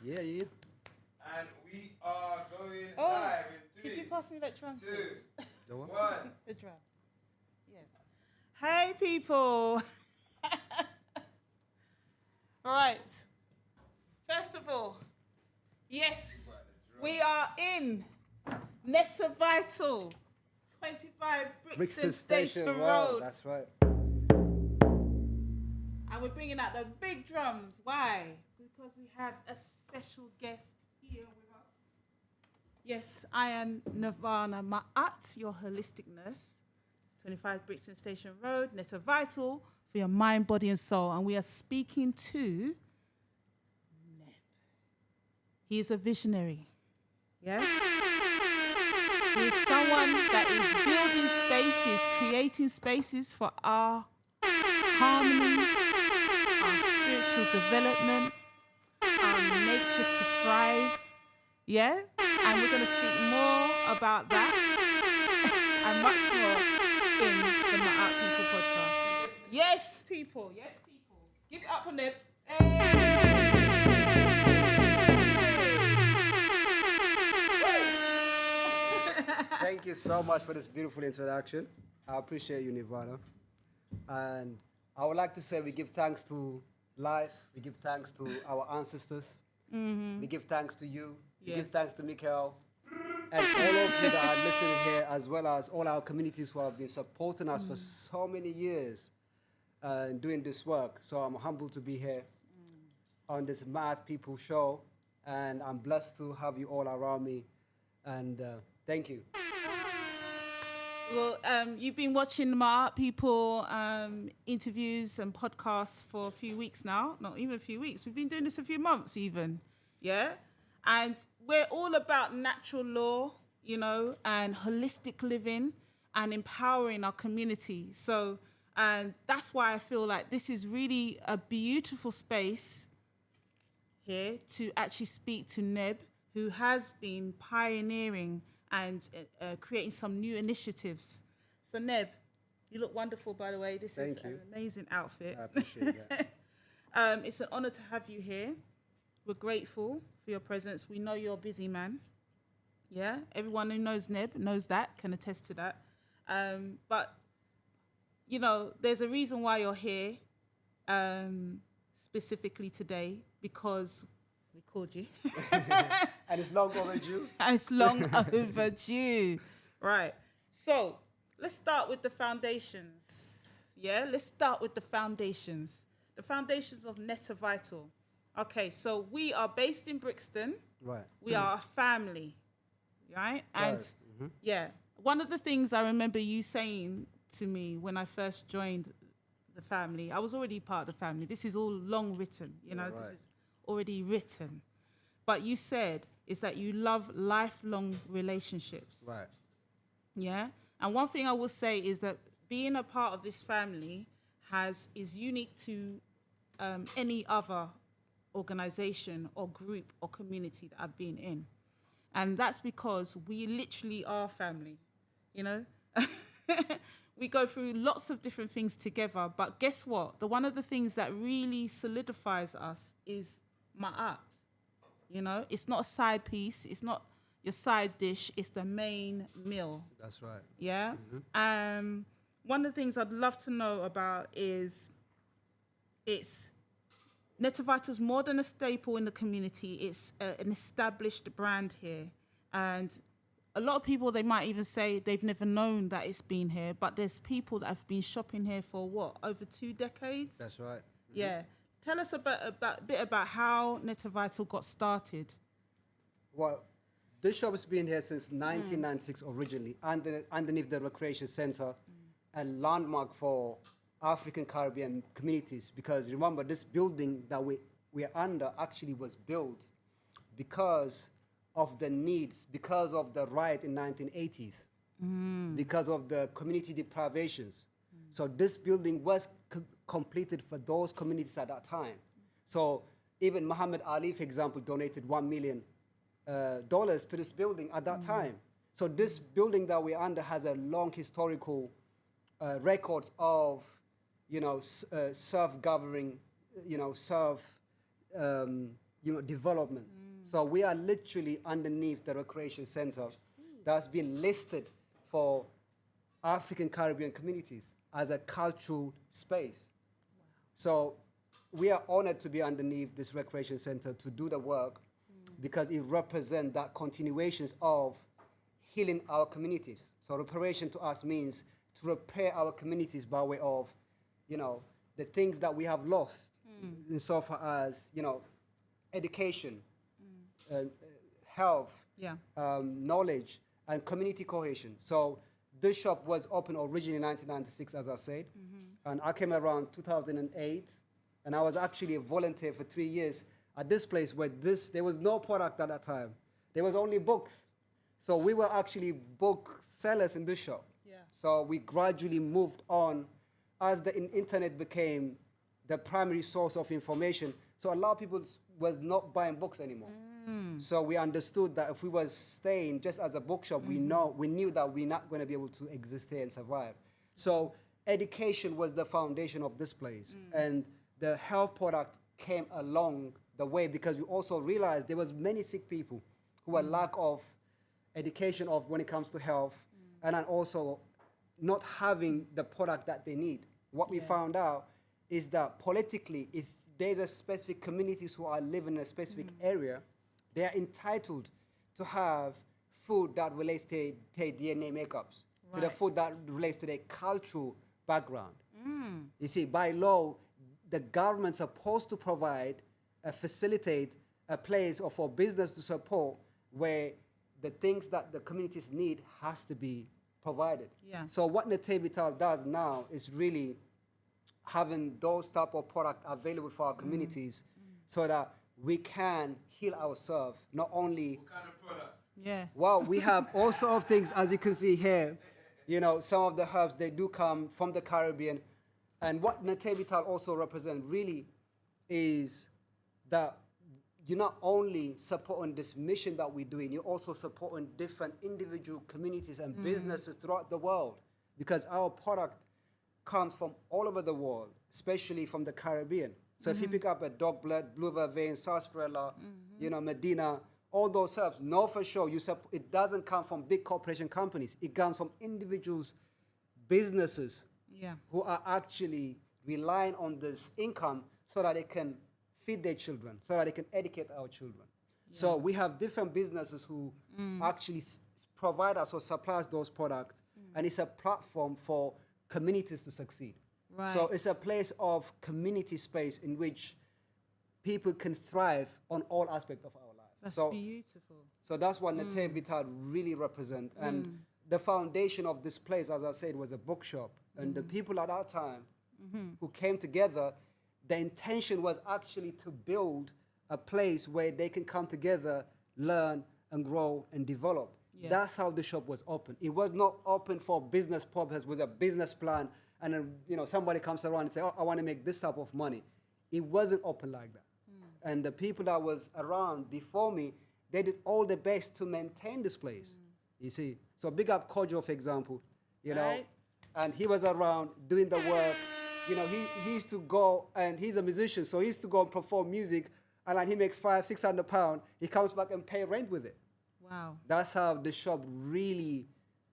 Yeah, yeah. And we are going Oh, live in could you 3, pass me that drum, 2, please? The what? 1. The drum. Yes. Hey, people. Right. First of all, yes, we are in Netta Vital, 25 Brixton Station Road. That's right. And we're bringing out the big drums. Why? Because we have a special guest here with us. Yes, I am Nirvana MAAT, your holistic nurse. 25 Brixton Station Road, Netta Vital, for your mind, body, and soul. And we are speaking to Neb. He is a visionary. Yes? He is someone that is building spaces, creating spaces for our harmony, our spiritual development, our nature to thrive. Yeah? And we're going to speak more about that and much more in the MAAT People podcast. Yes, people. Yes, people. Give it up for Nib. Thank you so much for this beautiful introduction. I appreciate you, Nirvana. And I would like to say we give thanks to life. We give thanks to our ancestors. We give thanks to you. We give thanks to Mikhail. And all of you that are listening here, as well as all our communities who have been supporting us for so many years doing this work. So I'm humbled to be here on this MAAT People show. And I'm blessed to have you all around me. And thank you. Well, you've been watching the MAAT People interviews and podcasts for a few weeks now. Not even a few weeks. We've been doing this a few months even. Yeah? And we're all about natural law, you know, and holistic living and empowering our community. So, and that's why I feel like this is really a beautiful space here to actually speak to Neb, who has been pioneering and creating some new initiatives. So Neb, you look wonderful, by the way. This is an amazing outfit. I appreciate that. It's an honor to have you here. We're grateful for your presence. We know you're a busy man. Yeah, everyone who knows Neb knows that, can attest to that. But, you know, there's a reason why you're here specifically today, because we called you. And it's long overdue. And it's long overdue. Right. So let's start with the foundations. Yeah, let's start with the foundations. The foundations of Netta Vital. Okay, so we are based in Brixton. Right. We are a family, right? And yeah, one of the things I remember you saying to me when I first joined the family, I was already part of the family. This is all long written, you know, this is already written. But you said is that you love lifelong relationships. Right. Yeah. And one thing I will say is that being a part of this family is unique to any other organization or group or community that I've been in. And that's because we literally are family, you know? We go through lots of different things together, but guess what? One of the things that really solidifies us is MAAT. You know, it's not a side piece, it's not your side dish, it's the main meal. That's right. Yeah? One of the things I'd love to know about is Netta Vital's more than a staple in the community. It's an established brand here. And a lot of people, they might even say they've never known that it's been here, but there's people that have been shopping here for what, over 2 decades? That's right. Yeah. Tell us a bit about how Netta Vital got started. Well, this shop has been here since 1996 originally, underneath the Recreation Center, a landmark for African Caribbean communities. Because remember, this building that we're under actually was built because of the needs, because of the riot in 1980s, because of the community deprivations. So this building was completed for those communities at that time. So even Muhammad Ali, for example, donated $1 million to this building at that time. So this building that we're under has a long historical record of, you know, self-governing, you know, development. So we are literally underneath the recreation center that's been listed for African Caribbean communities as a cultural space. So we are honored to be underneath this recreation center to do the work because it represents that continuations of healing our communities. So reparation to us means to repair our communities by way of, the things that we have lost insofar as, education, health, knowledge, and community cohesion. So this shop was opened originally in 1996, as I said, and I came around 2008, and I was actually a volunteer for 3 years at this place where there was no product at that time. There was only books. So we were actually book sellers in this shop. Yeah. So we gradually moved on as the internet became the primary source of information. So a lot of people was not buying books anymore. So we understood that if we was staying just as a bookshop, we knew that we're not going to be able to exist here and survive. So education was the foundation of this place, and the health product came along the way because we also realized there was many sick people who were lack of education of when it comes to health, and then also not having the product that they need. What we found out is that politically, if there's a specific communities who are living in a specific area, they are entitled to have food that relates to their DNA makeups, to the food that relates to their cultural background. You see, by law, the government's supposed to provide, facilitate a place or for business to support where the things that the communities need has to be provided. Yeah. So what Natavital does now is really having those type of product available for our communities so that we can heal ourselves, not only... What kind of products? Yeah. Well, we have all sorts of things, as you can see here. Some of the herbs, they do come from the Caribbean. And what Natavital also represents really is that you're not only supporting this mission that we're doing, you're also supporting different individual communities and businesses throughout the world, because our product comes from all over the world, especially from the Caribbean. So if you pick up a dog blood, blue vervain, sarsaparilla, Medina, all those herbs, know for sure it doesn't come from big corporation companies. It comes from individuals, businesses who are actually relying on this income so that they can feed their children, so that they can educate our children. So we have different businesses who actually provide us or supply us those products, and it's a platform for communities to succeed. Right. So it's a place of community space in which people can thrive on all aspects of our life. That's so, beautiful. So that's what Natavital really represents. And the foundation of this place, as I said, was a bookshop. And the people at that time who came together, the intention was actually to build a place where they can come together, learn and grow and develop. Yes. That's how the shop was open. It was not open for business purpose with a business plan and then somebody comes around and say, oh, I want to make this type of money. It wasn't open like that. And the people that was around before me, they did all the best to maintain this place. You see? So big up Kojo, for example, Right. and he was around doing the work. He used to go, and he's a musician, so he used to go and perform music, and then he makes £500-600. He comes back and pay rent with it. Wow. That's how the shop really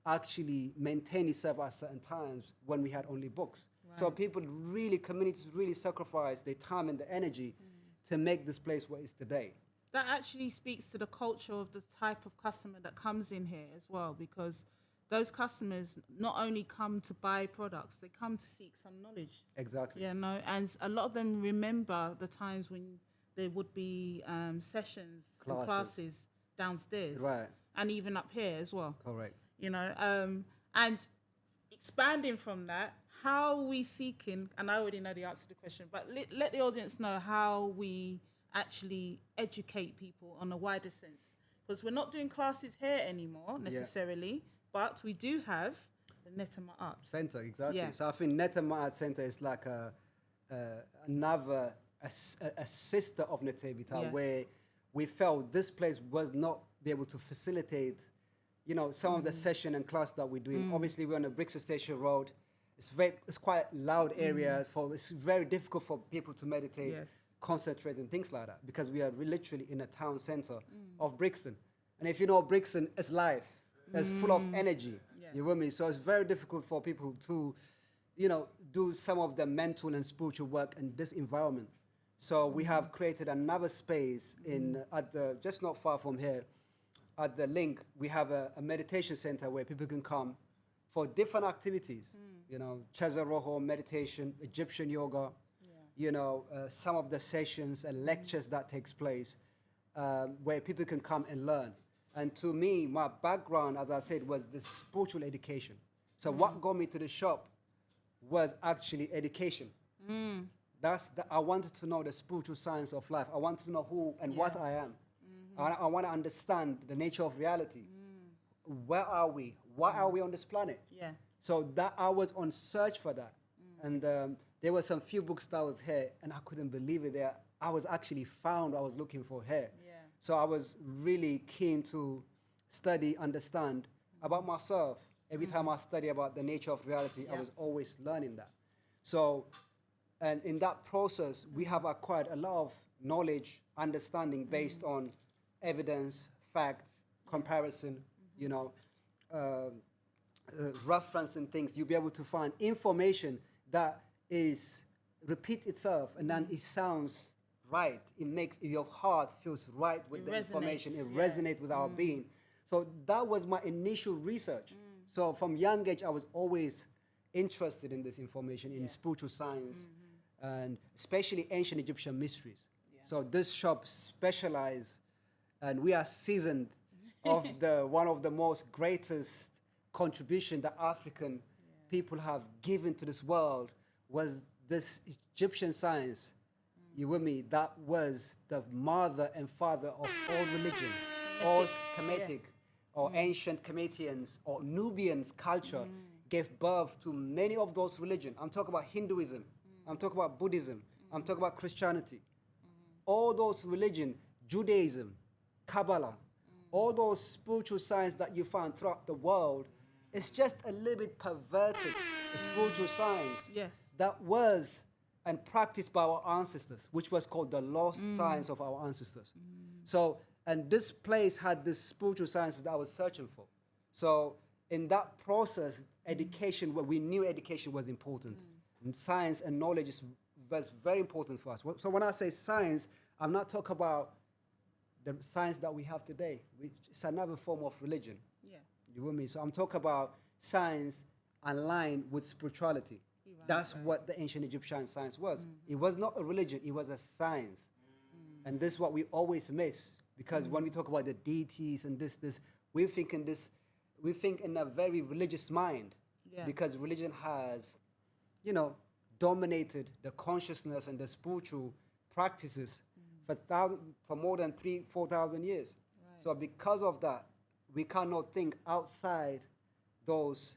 actually maintained itself at certain times when we had only books. Right. So communities really sacrificed their time and the energy to make this place what it is today. That actually speaks to the culture of the type of customer that comes in here as well, because those customers not only come to buy products, they come to seek some knowledge. Exactly. And a lot of them remember the times when there would be sessions and classes downstairs. Right. And even up here as well. Correct. And expanding from that, how are we seeking, and I already know the answer to the question, but let the audience know how we actually educate people on a wider sense. Because we're not doing classes here anymore necessarily, but we do have the MAAT Center, exactly. Yeah. So I think MAAT Center is like another sister of Natavital, where we felt this place was not be able to facilitate some of the session and class that we're doing. Obviously, we're on the Brixton Station Road, it's quite loud area it's very difficult for people to meditate, Yes. concentrate and things like that because we are literally in a town center of Brixton. And if you know Brixton, it's life. It's full of energy. Yeah. You with me? So it's very difficult for people to, do some of the mental and spiritual work in this environment. So we have created another space just not far from here, at the link. We have a meditation center where people can come for different activities. Cheza Rojo meditation, Egyptian yoga. Some of the sessions and lectures that takes place where people can come and learn. And to me, my background, as I said, was the spiritual education. So what got me to the shop was actually education. I wanted to know the spiritual science of life. I wanted to know who and what I am. I want to understand the nature of reality. Where are we? Why are we on this planet? Yeah. So that I was on search for that. And there were some few books that was here, and I couldn't believe it. I was actually found I was looking for here. Yeah. So I was really keen to study, understand about myself. Every time I study about the nature of reality, I was always learning that. So, and in that process, we have acquired a lot of knowledge, understanding based on evidence, facts, comparison, referencing things. You'll be able to find information that repeat itself, and then it sounds right. It makes your heart feels right with the information. It resonates with our being. So that was my initial research. So from young age, I was always interested in this information, in spiritual science, and especially ancient Egyptian mysteries. So this shop specializes, and we are seasoned of one of the most greatest contribution that African people have given to this world was this Egyptian science. You with me? That was the mother and father of all religion, all Kemetic or ancient Kemetians or Nubians culture gave birth to many of those religions. I'm talking about Hinduism. I'm talking about Buddhism. I'm talking about Christianity. All those religions, Judaism, Kabbalah, all those spiritual science that you find throughout the world, it's just a little bit perverted spiritual science that was and practiced by our ancestors, which was called the lost science of our ancestors. So, and this place had this spiritual sciences that I was searching for. So in that process, education, we knew education was important. And science and knowledge was very important for us. So when I say science, I'm not talking about the science that we have today. It's another form of religion. Yeah. You with me? So I'm talking about science aligned with spirituality. That's what the ancient Egyptian science was. It was not a religion, it was a science. And this is what we always miss. Because when we talk about the deities and this, we think in a very religious mind. Yeah. Because religion has, dominated the consciousness and the spiritual practices for more than 4,000 years. Right. So because of that, we cannot think outside those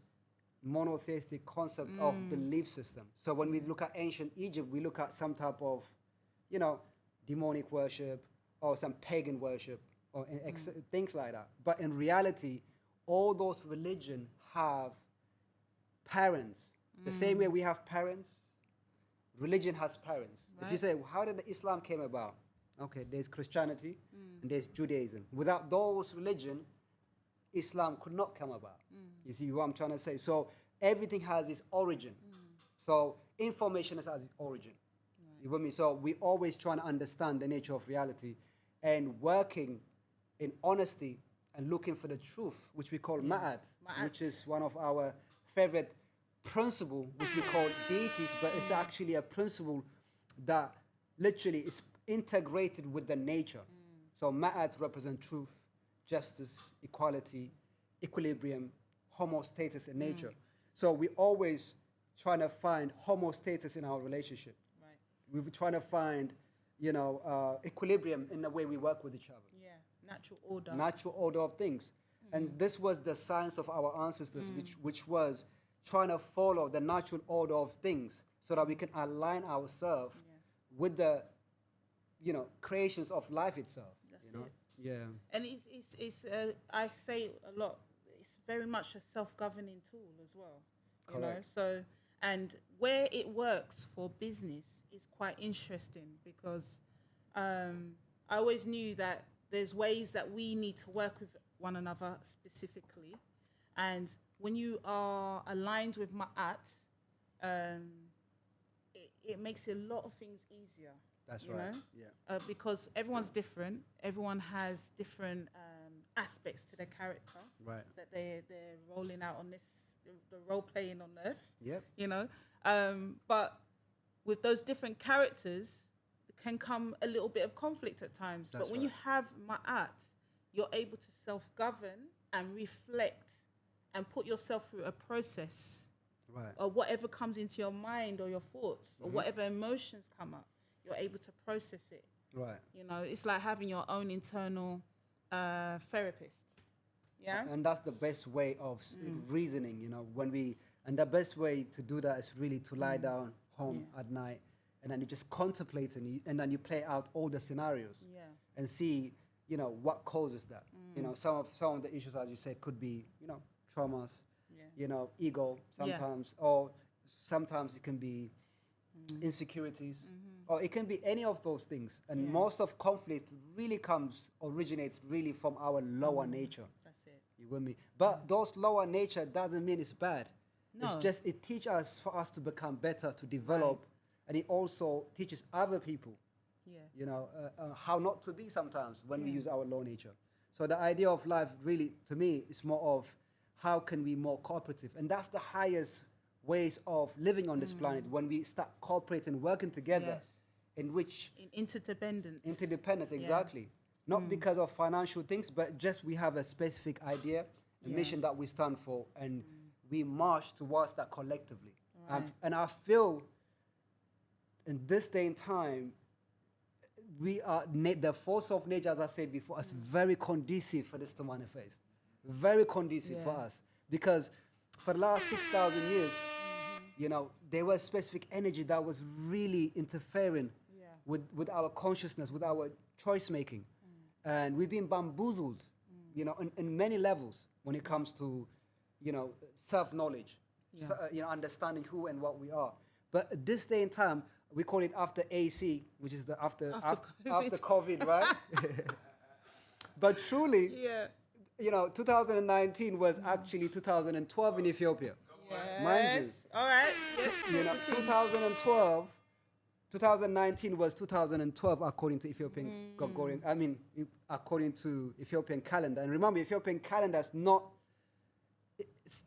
monotheistic concept of belief system. So when we look at ancient Egypt, we look at some type of, demonic worship or some pagan worship or things like that. But in reality, all those religions have parents. The same way we have parents, religion has parents. Right. If you say, how did Islam came about? Okay, there's Christianity and there's Judaism. Without those religions, Islam could not come about. You see what I'm trying to say? So everything has its origin. So information has its origin. Right. You with me? So we always trying to understand the nature of reality and working in honesty and looking for the truth, which we call MAAT, which is one of our favorite principle, which we call deities, but it's actually a principle that literally is integrated with the nature. So MAAT represent truth, justice, equality, equilibrium, homostasis in nature. So we always trying to find homostasis in our relationship. Right. We're trying to find, equilibrium in the way we work with each other. Yeah, natural order. Natural order of things. And this was the science of our ancestors, which was trying to follow the natural order of things so that we can align ourselves with the, creations of life itself. That's it. Yeah. And it's I say a lot, it's very much a self-governing tool as well. Correct. So, And where it works for business is quite interesting because I always knew that there's ways that we need to work with one another specifically. And when you are aligned with MAAT, it makes a lot of things easier. That's you right. know? Yeah. Because everyone's different. Everyone has different aspects to their character Right. that they're rolling out on this, the role playing on Earth. Yep. You know, but with those different characters can come a little bit of conflict at times. That's but when right. you have MAAT, you're able to self-govern and reflect and put yourself through a process. Right. Or whatever comes into your mind or your thoughts or whatever emotions come up, you're able to process it. Right. You know, it's like having your own internal therapist. Yeah. And that's the best way of reasoning, you know, and the best way to do that is really to lie down home at night and then you just contemplate and then you play out all the scenarios and see, you know, what causes that. You know, some of the issues, as you said, could be, you know, traumas, you know, ego sometimes, or sometimes it can be insecurities, or it can be any of those things. And most of conflict really originates really from our lower nature. That's it. You with me? But those lower nature doesn't mean it's bad. It's No. just, it teaches us for us to become better, to develop, and it also teaches other people, you know, how not to be sometimes when we use our low nature. So the idea of life really, to me, is more of how can we more cooperative? And that's the highest ways of living on this planet, when we start cooperating, working together, in which In interdependence. interdependence, exactly. Not because of financial things, but just we have a specific idea, a mission that we stand for, and we march towards that collectively. And I feel in this day and time, we are the force of nature, as I said before, is very conducive for this to manifest. Very conducive for us. Because for the last 6,000 years, you know, there was specific energy that was really interfering with our consciousness, with our choice making. And we've been bamboozled, you know, in many levels when it comes to, you know, self-knowledge, you know, understanding who and what we are. But this day and time, we call it after AC, which is the after COVID, right? But truly, you know, 2019 was actually 2012 in Ethiopia. Mind you. All right. You know, 2019 was 2012 according to Ethiopian Gregorian, according to Ethiopian calendar. And remember, Ethiopian calendar is not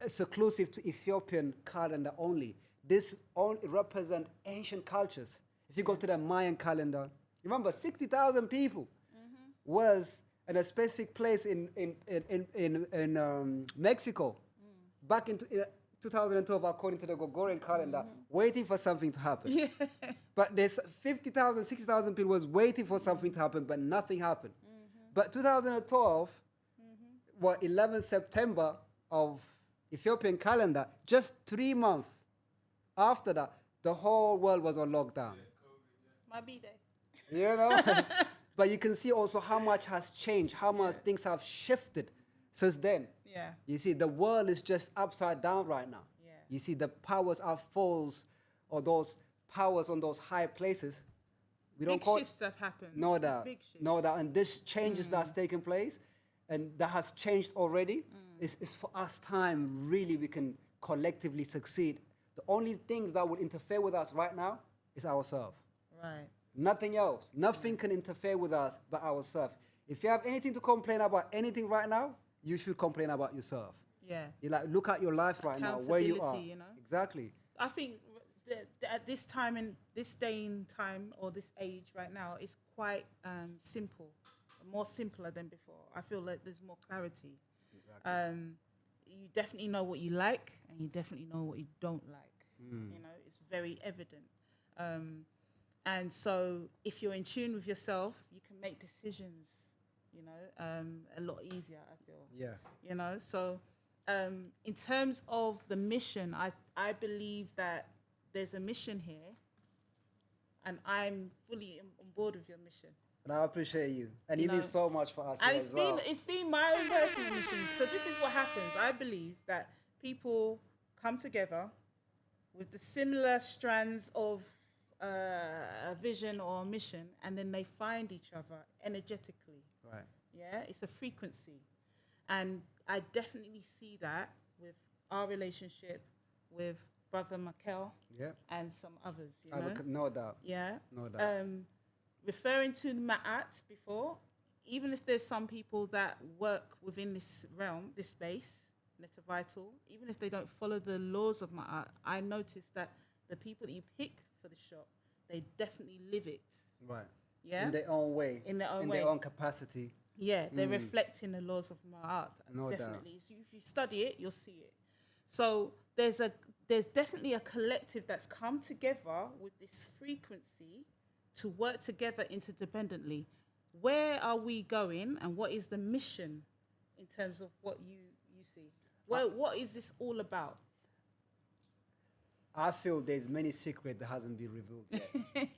exclusive to Ethiopian calendar only. This only represent ancient cultures. If you go to the Mayan calendar, remember 60,000 people was in a specific place in Mexico back in 2012, according to the Gregorian calendar, waiting for something to happen. But there's 50,000, 60,000 people was waiting for something to happen, but nothing happened. But 2012, 11 September of Ethiopian calendar, just 3 months after that, the whole world was on lockdown. My B-Day. You know? But you can see also how much has changed, how much things have shifted since then. Yeah. You see, the world is just upside down right now. Yeah. You see, the powers are falls, or those powers on those high places. We don't Big call shifts have happened. no doubt, Big shifts. no doubt. And this changes that's taken place, and that has changed already. It's for us time, really, we can collectively succeed. The only things that will interfere with us right now is ourselves. Right. Nothing else. Nothing can interfere with us but ourselves. If you have anything to complain about anything right now, you should complain about yourself. Yeah. You like look at your life right now, where you are. Accountability, you know? Exactly. I think at this time, in this day and time, or this age right now, it's quite simple, more simpler than before. I feel like there's more clarity. Exactly. You definitely know what you like, and you definitely know what you don't like. You know, it's very evident. And so if you're in tune with yourself, you can make decisions, you know, a lot easier, I feel. Yeah. You know, so in terms of the mission, I believe that there's a mission here, and I'm fully on board with your mission. And I appreciate you. And you know, mean so much for us And here as well. it's been my own personal mission. So this is what happens. I believe that people come together with the similar strands of a vision or a mission, and then they find each other energetically. Right. Yeah, it's a frequency. And I definitely see that with our relationship with Brother Mikel Yeah. and some others, you I know? would, no doubt. Yeah. No doubt. Referring to MAAT before, even if there's some people that work within this realm, this space, Netta Vital, even if they don't follow the laws of MAAT, I noticed that the people that you pick for the shop, they definitely live it. Right. Yeah. In their own way. In their own in way. their own capacity. Yeah, they're reflecting the laws of MAAT. No doubt. Definitely. So if you study it, you'll see it. So there's definitely a collective that's come together with this frequency to work together interdependently. Where are we going, and what is the mission in terms of what you see? Well, what is this all about? I feel there's many secret that hasn't been revealed yet.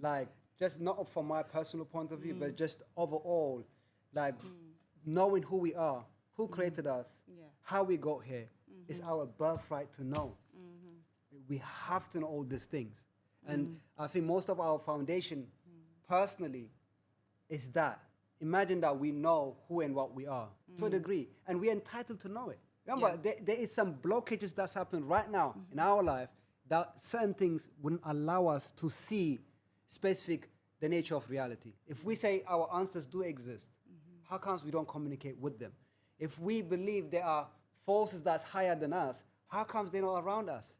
Like, just not from my personal point of view, but just overall, like knowing who we are, who created us, how we got here. It's our birthright to know. We have to know all these things. And I think most of our foundation, personally, is that. Imagine that we know who and what we are to a degree, and we're entitled to know it. Remember, there is some blockages that's happening right now in our life that certain things wouldn't allow us to see the nature of reality. If we say our ancestors do exist, how comes we don't communicate with them? If we believe there are forces that's higher than us, how comes they're not around us?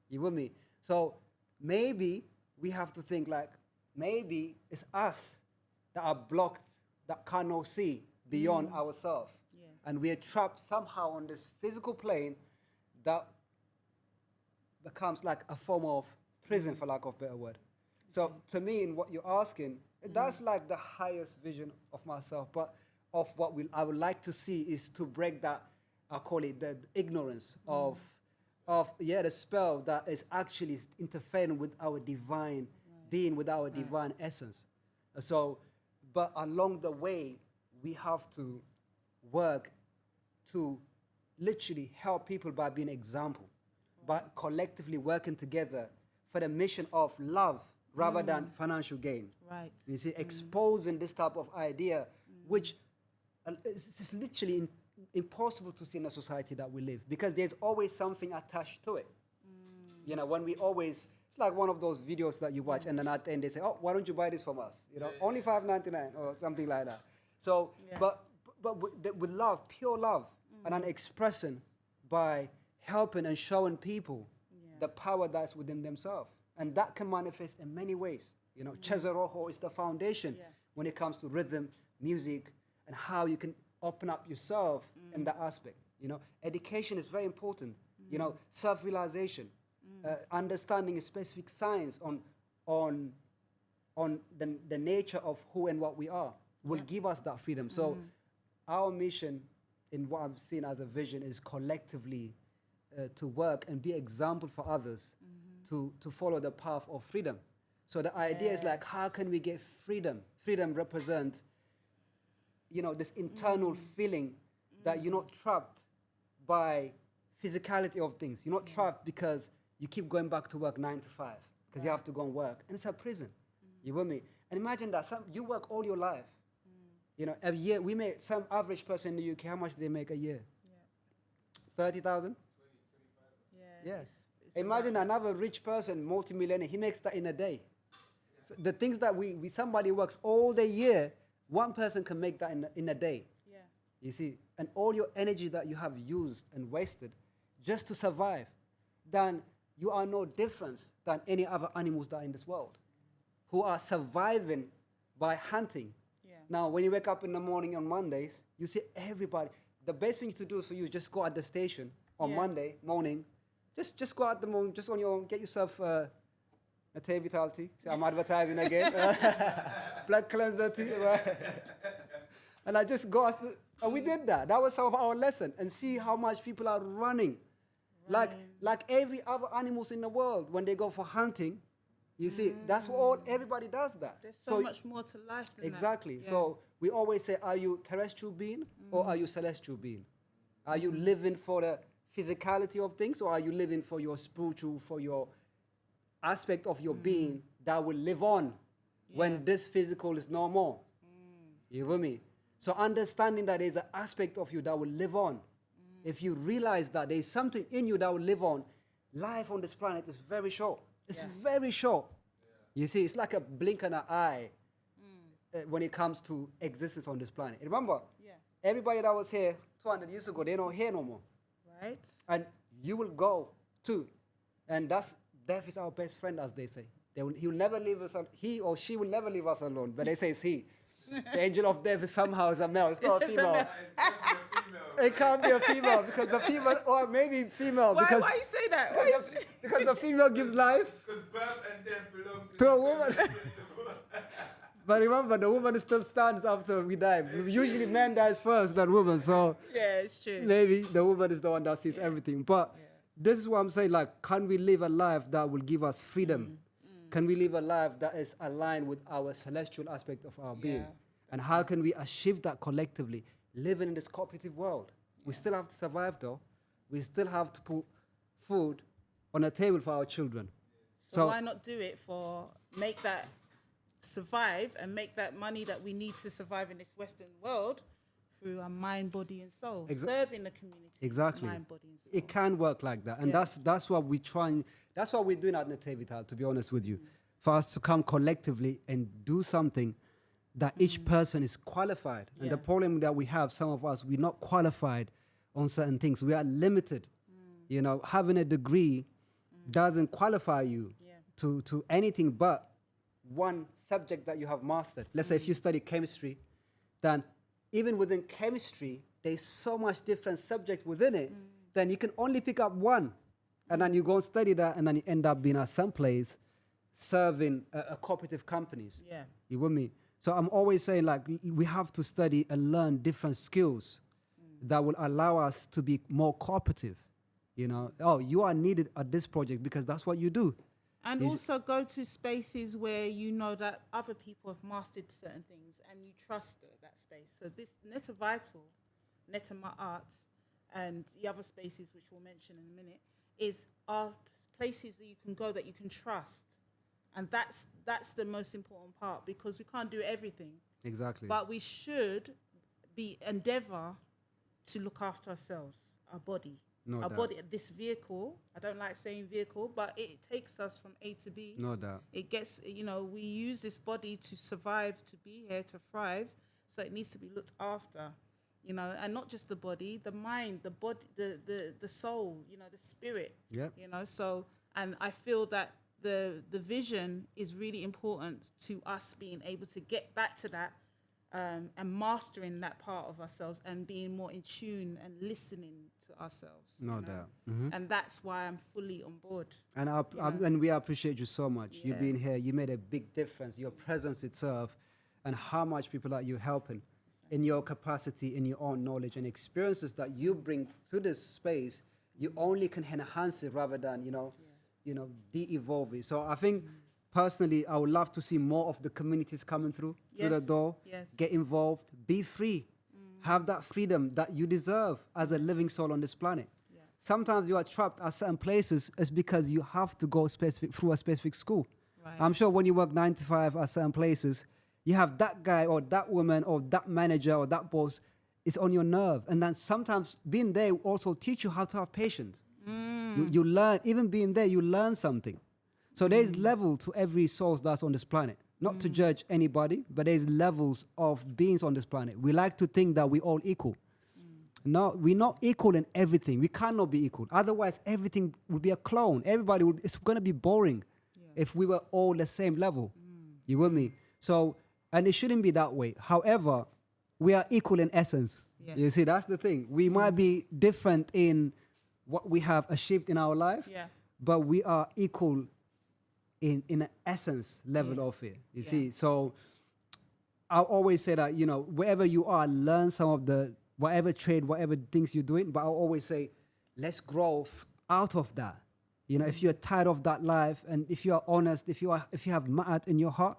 You with me? So maybe we have to think like, maybe it's us that are blocked, that cannot see beyond ourselves. Yeah. And we are trapped somehow on this physical plane that becomes like a form of prison, for lack of a better word. So to me, in what you're asking, that's like the highest vision of myself. But of what I would like to see is to break that, I call it the ignorance of the spell that is actually interfering with our divine being, with our divine essence. So, but along the way, we have to work to literally help people by being example, by collectively working together for the mission of love rather than financial gain. Right. You see, exposing this type of idea, which it's literally impossible to see in the society that we live, because there's always something attached to it. You know, when we always, it's like one of those videos that you watch and then at the end they say, oh, why don't you buy this from us? You know, only $5.99 or something like that. So, but with love, pure love, and then expressing by helping and showing people the power that's within themselves. And that can manifest in many ways. You know, Cesarojo is the foundation when it comes to rhythm, music, and how you can open up yourself in that aspect. You know, education is very important. You know, self-realization, understanding specific science on the nature of who and what we are will give us that freedom. So our mission in what I'm seeing as a vision is collectively to work and be example for others to follow the path of freedom. So the idea is like, how can we get freedom? Freedom represents, you know, this internal feeling that you're not trapped by physicality of things. You're not trapped because you keep going back to work 9 to 5 because you have to go and work. And it's a prison. You with me? And imagine that you work all your life. You know, a year, we make some average person in the UK, how much do they make a year? 30,000? Yes. Imagine another rich person, multi-millionaire, he makes that in a day. So the things that somebody works all the year, one person can make that in a day. Yeah. You see, and all your energy that you have used and wasted just to survive, then you are no different than any other animals that are in this world who are surviving by hunting. Yeah. Now, when you wake up in the morning on Mondays, you see everybody. The best thing to do for you is just go at the station on Monday morning. Just go out the morning, just on your own, get yourself a tea vitality. See, I'm advertising again. Blood cleanser tea, right? And I just go, and we did that. That was some of our lesson. And see how much people are running. Like every other animals in the world, when they go for hunting, you see, that's what everybody does that. There's so much more to life than exactly. that. Yeah. So we always say, are you terrestrial being or are you celestial being? Are you living for the physicality of things, or are you living for your spiritual, for your aspect of your being that will live on when this physical is no more? You with me? So understanding that there's an aspect of you that will live on. If you realize that there's something in you that will live on, life on this planet is very short. It's very short. You see, it's like a blink in an eye when it comes to existence on this planet. Remember, everybody that was here 200 years ago, they're not here no more. Right. And you will go too. And death is our best friend, as they say. He'll never leave us, he or she will never leave us alone. But they say it's he. The angel of death is somehow a male. It's not a female. It's definitely a female. It can't be a female because the female, or maybe female. Why because you say that? because the female gives life Because birth and death belong to a the woman. same principle. But remember, the woman still stands after we die. Usually man dies first than woman. So Yeah, it's true. maybe the woman is the one that sees everything. But this is what I'm saying, like, can we live a life that will give us freedom? Can we live a life that is aligned with our celestial aspect of our being? And how can we achieve that collectively, living in this cooperative world? We still have to survive, though. We still have to put food on the table for our children. So why not do it make that survive and make that money that we need to survive in this Western world through our mind, body, and soul, serving the community. Exactly. Mind, body, and soul. It can work like that. And that's what we try and, that's what we're doing at Nativital, to be honest with you. For us to come collectively and do something that each person is qualified. And the problem that we have, some of us, we're not qualified on certain things. We are limited. You know, having a degree doesn't qualify you to anything but one subject that you have mastered. Let's say if you study chemistry, then even within chemistry, there's so much different subject within it, then you can only pick up one. And then you go and study that, and then you end up being at some place serving a cooperative companies. Yeah. You with me? So I'm always saying, like, we have to study and learn different skills that will allow us to be more cooperative. You know, oh, you are needed at this project because that's what you do. And also go to spaces where you know that other people have mastered certain things and you trust that space. So this Neta Vital, Neta MAAT, and the other spaces which we'll mention in a minute, are places that you can go that you can trust. And that's the most important part, because we can't do everything. Exactly. But we should endeavor to look after ourselves, our body. No our doubt. body, this vehicle, I don't like saying vehicle, but it takes us from A to B. No doubt. It gets, we use this body to survive, to be here, to thrive. So it needs to be looked after, and not just the body, the mind, the body, the soul, the spirit. Yeah. So, and I feel that the vision is really important to us being able to get back to that and mastering that part of ourselves and being more in tune and listening to ourselves. No doubt. Mm-hmm. And that's why I'm fully on board. And and we appreciate you so much. You being here, you made a big difference. Your presence itself, and how much people that you're helping in your capacity, in your own knowledge and experiences that you bring to this space. You only can enhance it rather than de-evolve it. So I think personally, I would love to see more of the communities coming through the door. Yes. Get involved. Be free. Have that freedom that you deserve as a living soul on this planet. Yeah. Sometimes you are trapped at certain places. It's because you have to go through a specific school. Right. I'm sure when you work 9 to 5 at certain places, you have that guy or that woman or that manager or that boss is on your nerve. And then sometimes being there will also teach you how to have patience. You learn, even being there, you learn something. So there's level to every soul that's on this planet. Not to judge anybody, but there's levels of beings on this planet. We like to think that we're all equal. No, we're not equal in everything. We cannot be equal. Otherwise, everything would be a clone. It's going to be boring if we were all the same level. You with me? So, and it shouldn't be that way. However, we are equal in essence. Yes. You see, that's the thing. We might be different in what we have achieved in our life, but we are equal in an essence level of it. You see, so I always say that, wherever you are, learn some of the, whatever trade, whatever things you're doing, but I always say, let's grow out of that. If you're tired of that life, and if you are honest, if you have MAAT in your heart,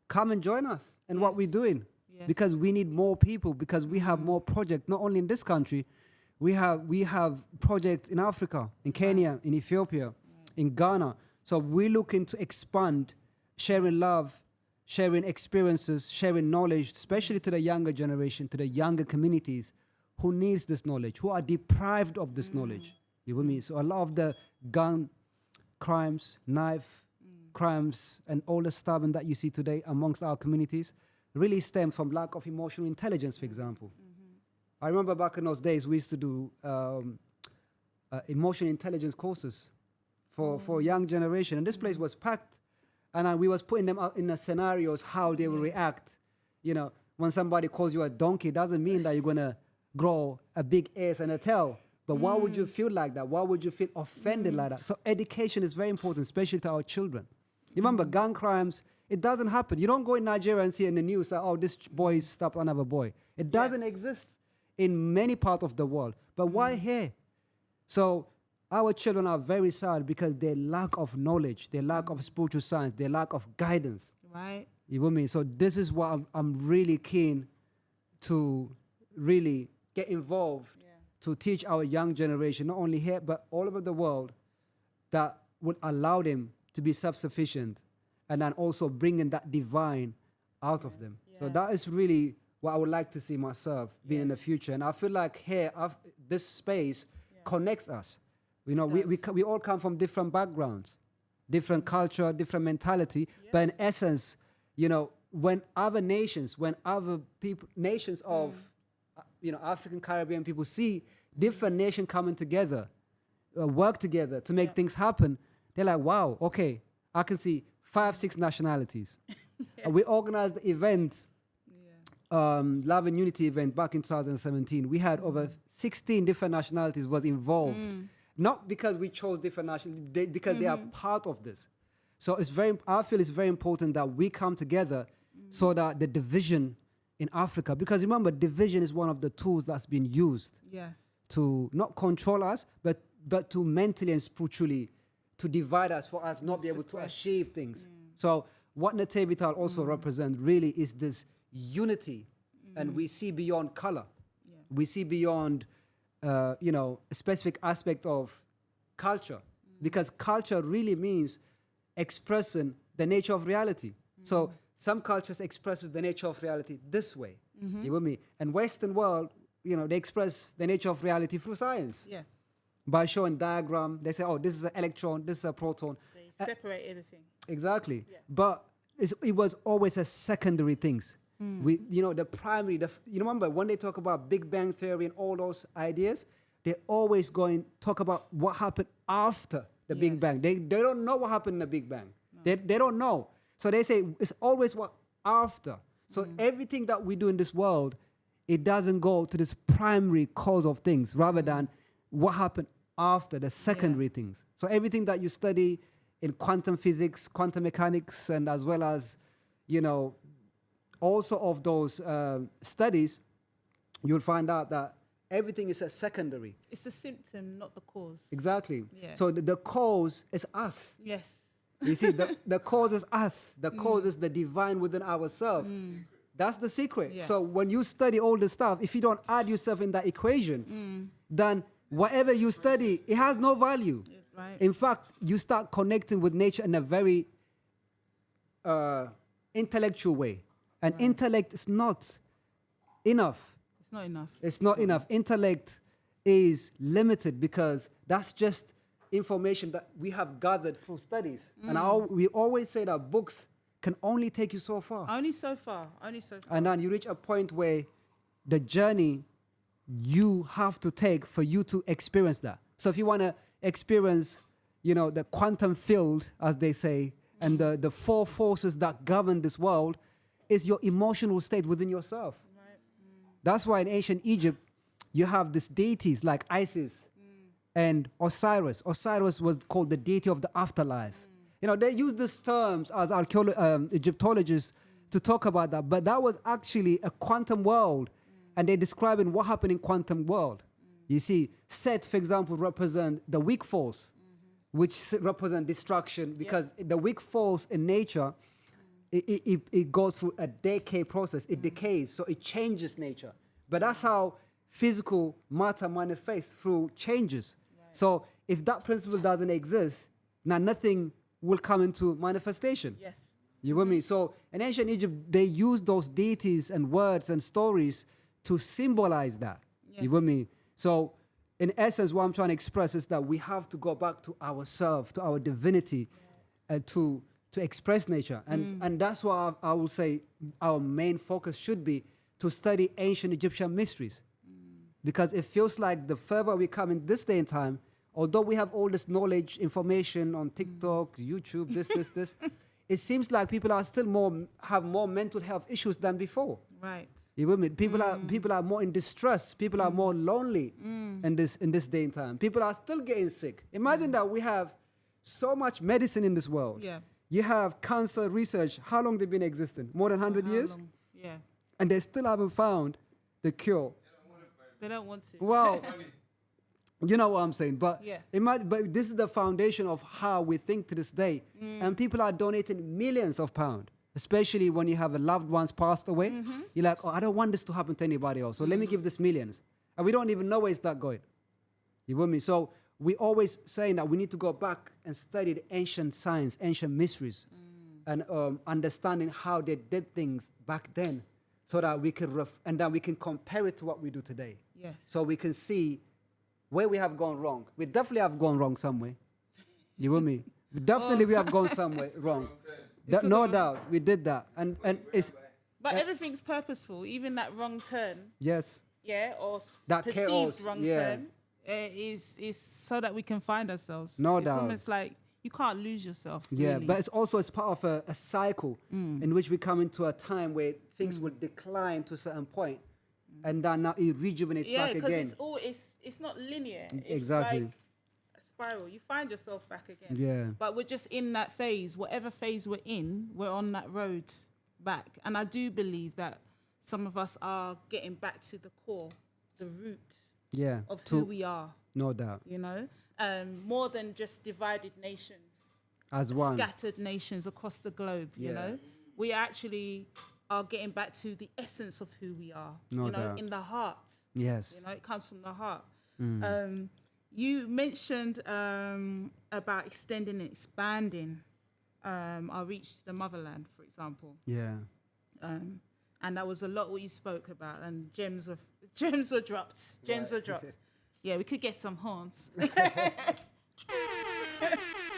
come and join us in what we're doing. Yes. Because we need more people, because we have more projects, not only in this country, We have projects in Africa, in Kenya, in Ethiopia, in Ghana. So we're looking to expand, sharing love, sharing experiences, sharing knowledge, especially to the younger generation, to the younger communities who needs this knowledge, who are deprived of this knowledge. You with me? So a lot of the gun crimes, knife crimes, and all the stabbing that you see today amongst our communities really stem from lack of emotional intelligence, for example. I remember back in those days, we used to do emotional intelligence courses for young generation. And this place was packed. And we was putting them out in the scenarios, how they will react. You know, when somebody calls you a donkey, doesn't mean that you're going to grow a big ass and a tail. But why would you feel like that? Why would you feel offended like that? So education is very important, especially to our children. Remember, gun crimes, it doesn't happen. You don't go in Nigeria and see in the news that, oh, this boy stopped another boy. It doesn't exist in many parts of the world. But why here? So our children are very sad because they lack of knowledge, they lack of spiritual science, they lack of guidance. Right. You with me? So this is what I'm really keen to really get involved to teach our young generation, not only here, but all over the world, that would allow them to be self-sufficient and then also bringing that divine out of them. So that is really what I would like to see myself being in the future. And I feel like here, this space connects us. You know, we all come from different backgrounds, different culture, different mentality. But in essence, you know, when other nations, nations of, you know, African, Caribbean people see different nations coming together, work together to make things happen, they're like, wow, okay, I can see 5, 6 nationalities. We organized the event, Love and Unity event back in 2017. We had over 16 different nationalities was involved. Not because we chose different nationalities, because they are part of this. So I feel it's very important that we come together so that the division in Africa, because remember, division is one of the tools that's been used to not control us, but to mentally and spiritually to divide us, for us not be able to achieve things. So what Nativital also represents really is this unity, and we see beyond color. We see beyond, you know, a specific aspect of culture, because culture really means expressing the nature of reality. So some cultures expresses the nature of reality this way. You with me? And Western world, you know, they express the nature of reality through science. By showing diagram, they say, oh, this is an electron, this is a proton. They separate everything. Exactly. But it was always a secondary things. You know, the primary, you remember when they talk about Big Bang Theory and all those ideas, they always talk about what happened after the Big Bang. They don't know what happened in the Big Bang. No. They don't know. So they say it's always what after. So everything that we do in this world, it doesn't go to this primary cause of things, rather than what happened after, the secondary things. So everything that you study in quantum physics, quantum mechanics, and as well as, you know, also of those studies, you'll find out that everything is a secondary. It's a symptom, not the cause. Exactly. So the cause is us. Yes. You see, the cause is us. The cause is the divine within ourselves. That's the secret. So when you study all this stuff, if you don't add yourself in that equation, then whatever you study, it has no value. Right. In fact, you start connecting with nature in a very intellectual way. And intellect is not enough. It's not enough. It's not enough. Intellect is limited because that's just information that we have gathered through studies. And we always say that books can only take you so far. Only so far. Only so far. And then you reach a point where the journey you have to take for you to experience that. So if you want to experience, you know, the quantum field, as they say, and the 4 forces that govern this world, is your emotional state within yourself. Right. That's why in ancient Egypt, you have these deities like Isis and Osiris. Osiris was called the deity of the afterlife. You know, they use these terms as Egyptologists to talk about that, but that was actually a quantum world, and they're describing what happened in quantum world. You see, Set, for example, represent the weak force, which represent destruction, because the weak force in nature, it goes through a decay process. It decays, so it changes nature. But that's how physical matter manifests through changes. So if that principle doesn't exist, now nothing will come into manifestation. Yes. You with me? So in ancient Egypt, they used those deities and words and stories to symbolize that. You with Yes. me? So in essence, what I'm trying to express is that we have to go back to ourselves, to our divinity, to express nature. And that's why I will say our main focus should be to study ancient Egyptian mysteries. Because it feels like the further we come in this day and time, although we have all this knowledge, information on TikTok, YouTube, this, it seems like people are still have more mental health issues than before. Right. You with me? People are more in distress. People are more lonely in this day and time. People are still getting sick. Imagine that we have so much medicine in this world. Yeah. You have cancer research. How long they've been existing? More than 100 years? Long? Yeah. And they still haven't found the cure. They don't want to. Well, you know what I'm saying. But Yeah. imagine, but this is the foundation of how we think to this day. And people are donating millions of pounds, especially when you have a loved one's passed away. You're like, oh, I don't want this to happen to anybody else. So let me give this millions. And we don't even know where it's that going. You with me? So we always saying that we need to go back and study the ancient science, ancient mysteries, and understanding how they did things back then, so that we can and then we can compare it to what we do today. Yes. So we can see where we have gone wrong. We definitely have gone wrong somewhere. You with me? We have gone somewhere wrong. No doubt, we did that, and it's But everything's purposeful. Even that wrong turn, yes, yeah, or That perceived chaos, wrong yeah. turn, is so that we can find ourselves. No it's doubt. almost like you can't lose yourself. yeah. really. But it's part of a cycle in which we come into a time where things will decline to a certain point, and then now it rejuvenates yeah, back because again. it's not linear. It's Exactly. like a spiral. You find yourself back again. Yeah. But we're just in that phase. Whatever phase we're in, we're on that road back. And I do believe that some of us are getting back to the core, the root Yeah, of who we are. no doubt, You know, more than just divided nations, as one. scattered nations across the globe. You Yeah. know, we actually are getting back to the essence of who we are. No you know, doubt. in the heart. Yes. You know, it comes from the heart. You mentioned about extending and expanding our reach to the motherland, for example. Yeah. And that was a lot what you spoke about, and gems were dropped. Gems were dropped. Yeah, we could get some horns.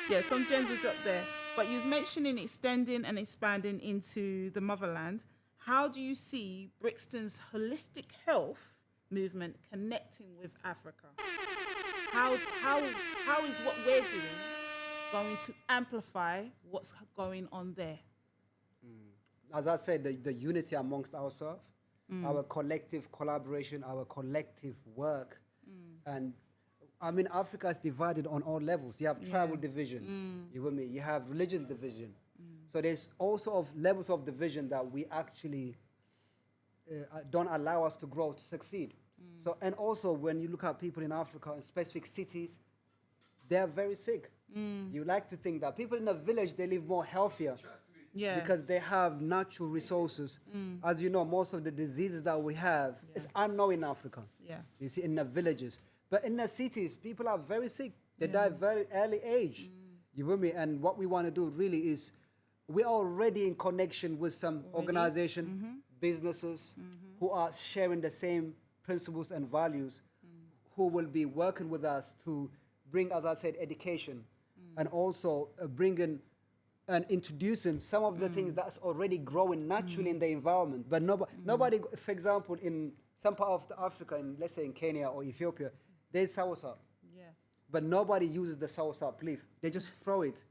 Yeah, some gems were dropped there. But you was mentioning extending and expanding into the motherland. How do you see Brixton's holistic health movement connecting with Africa? How is what we're doing going to amplify what's going on there? As I said, the unity amongst ourselves, our collective collaboration, our collective work. And I mean, Africa is divided on all levels. You have tribal division, you with me? You have religion division. So there's also of levels of division that we actually don't allow us to grow, to succeed. So, and also when you look at people in Africa, in specific cities, they're very sick. You like to think that people in the village, they live more healthier. Yeah. Because they have natural resources. As you know, most of the diseases that we have is unknown in Africa. Yeah. You see, in the villages. But in the cities, people are very sick. They die very early age. You with me? And what we want to do really is, we're already in connection with some organization, businesses who are sharing the same principles and values, who will be working with us to bring, as I said, education, and also bringing and introducing some of the things that's already growing naturally in the environment. But nobody, for example, in some part of Africa, in, let's say in Kenya or Ethiopia, there's soursop. Yeah. But nobody uses the soursop leaf. They just throw it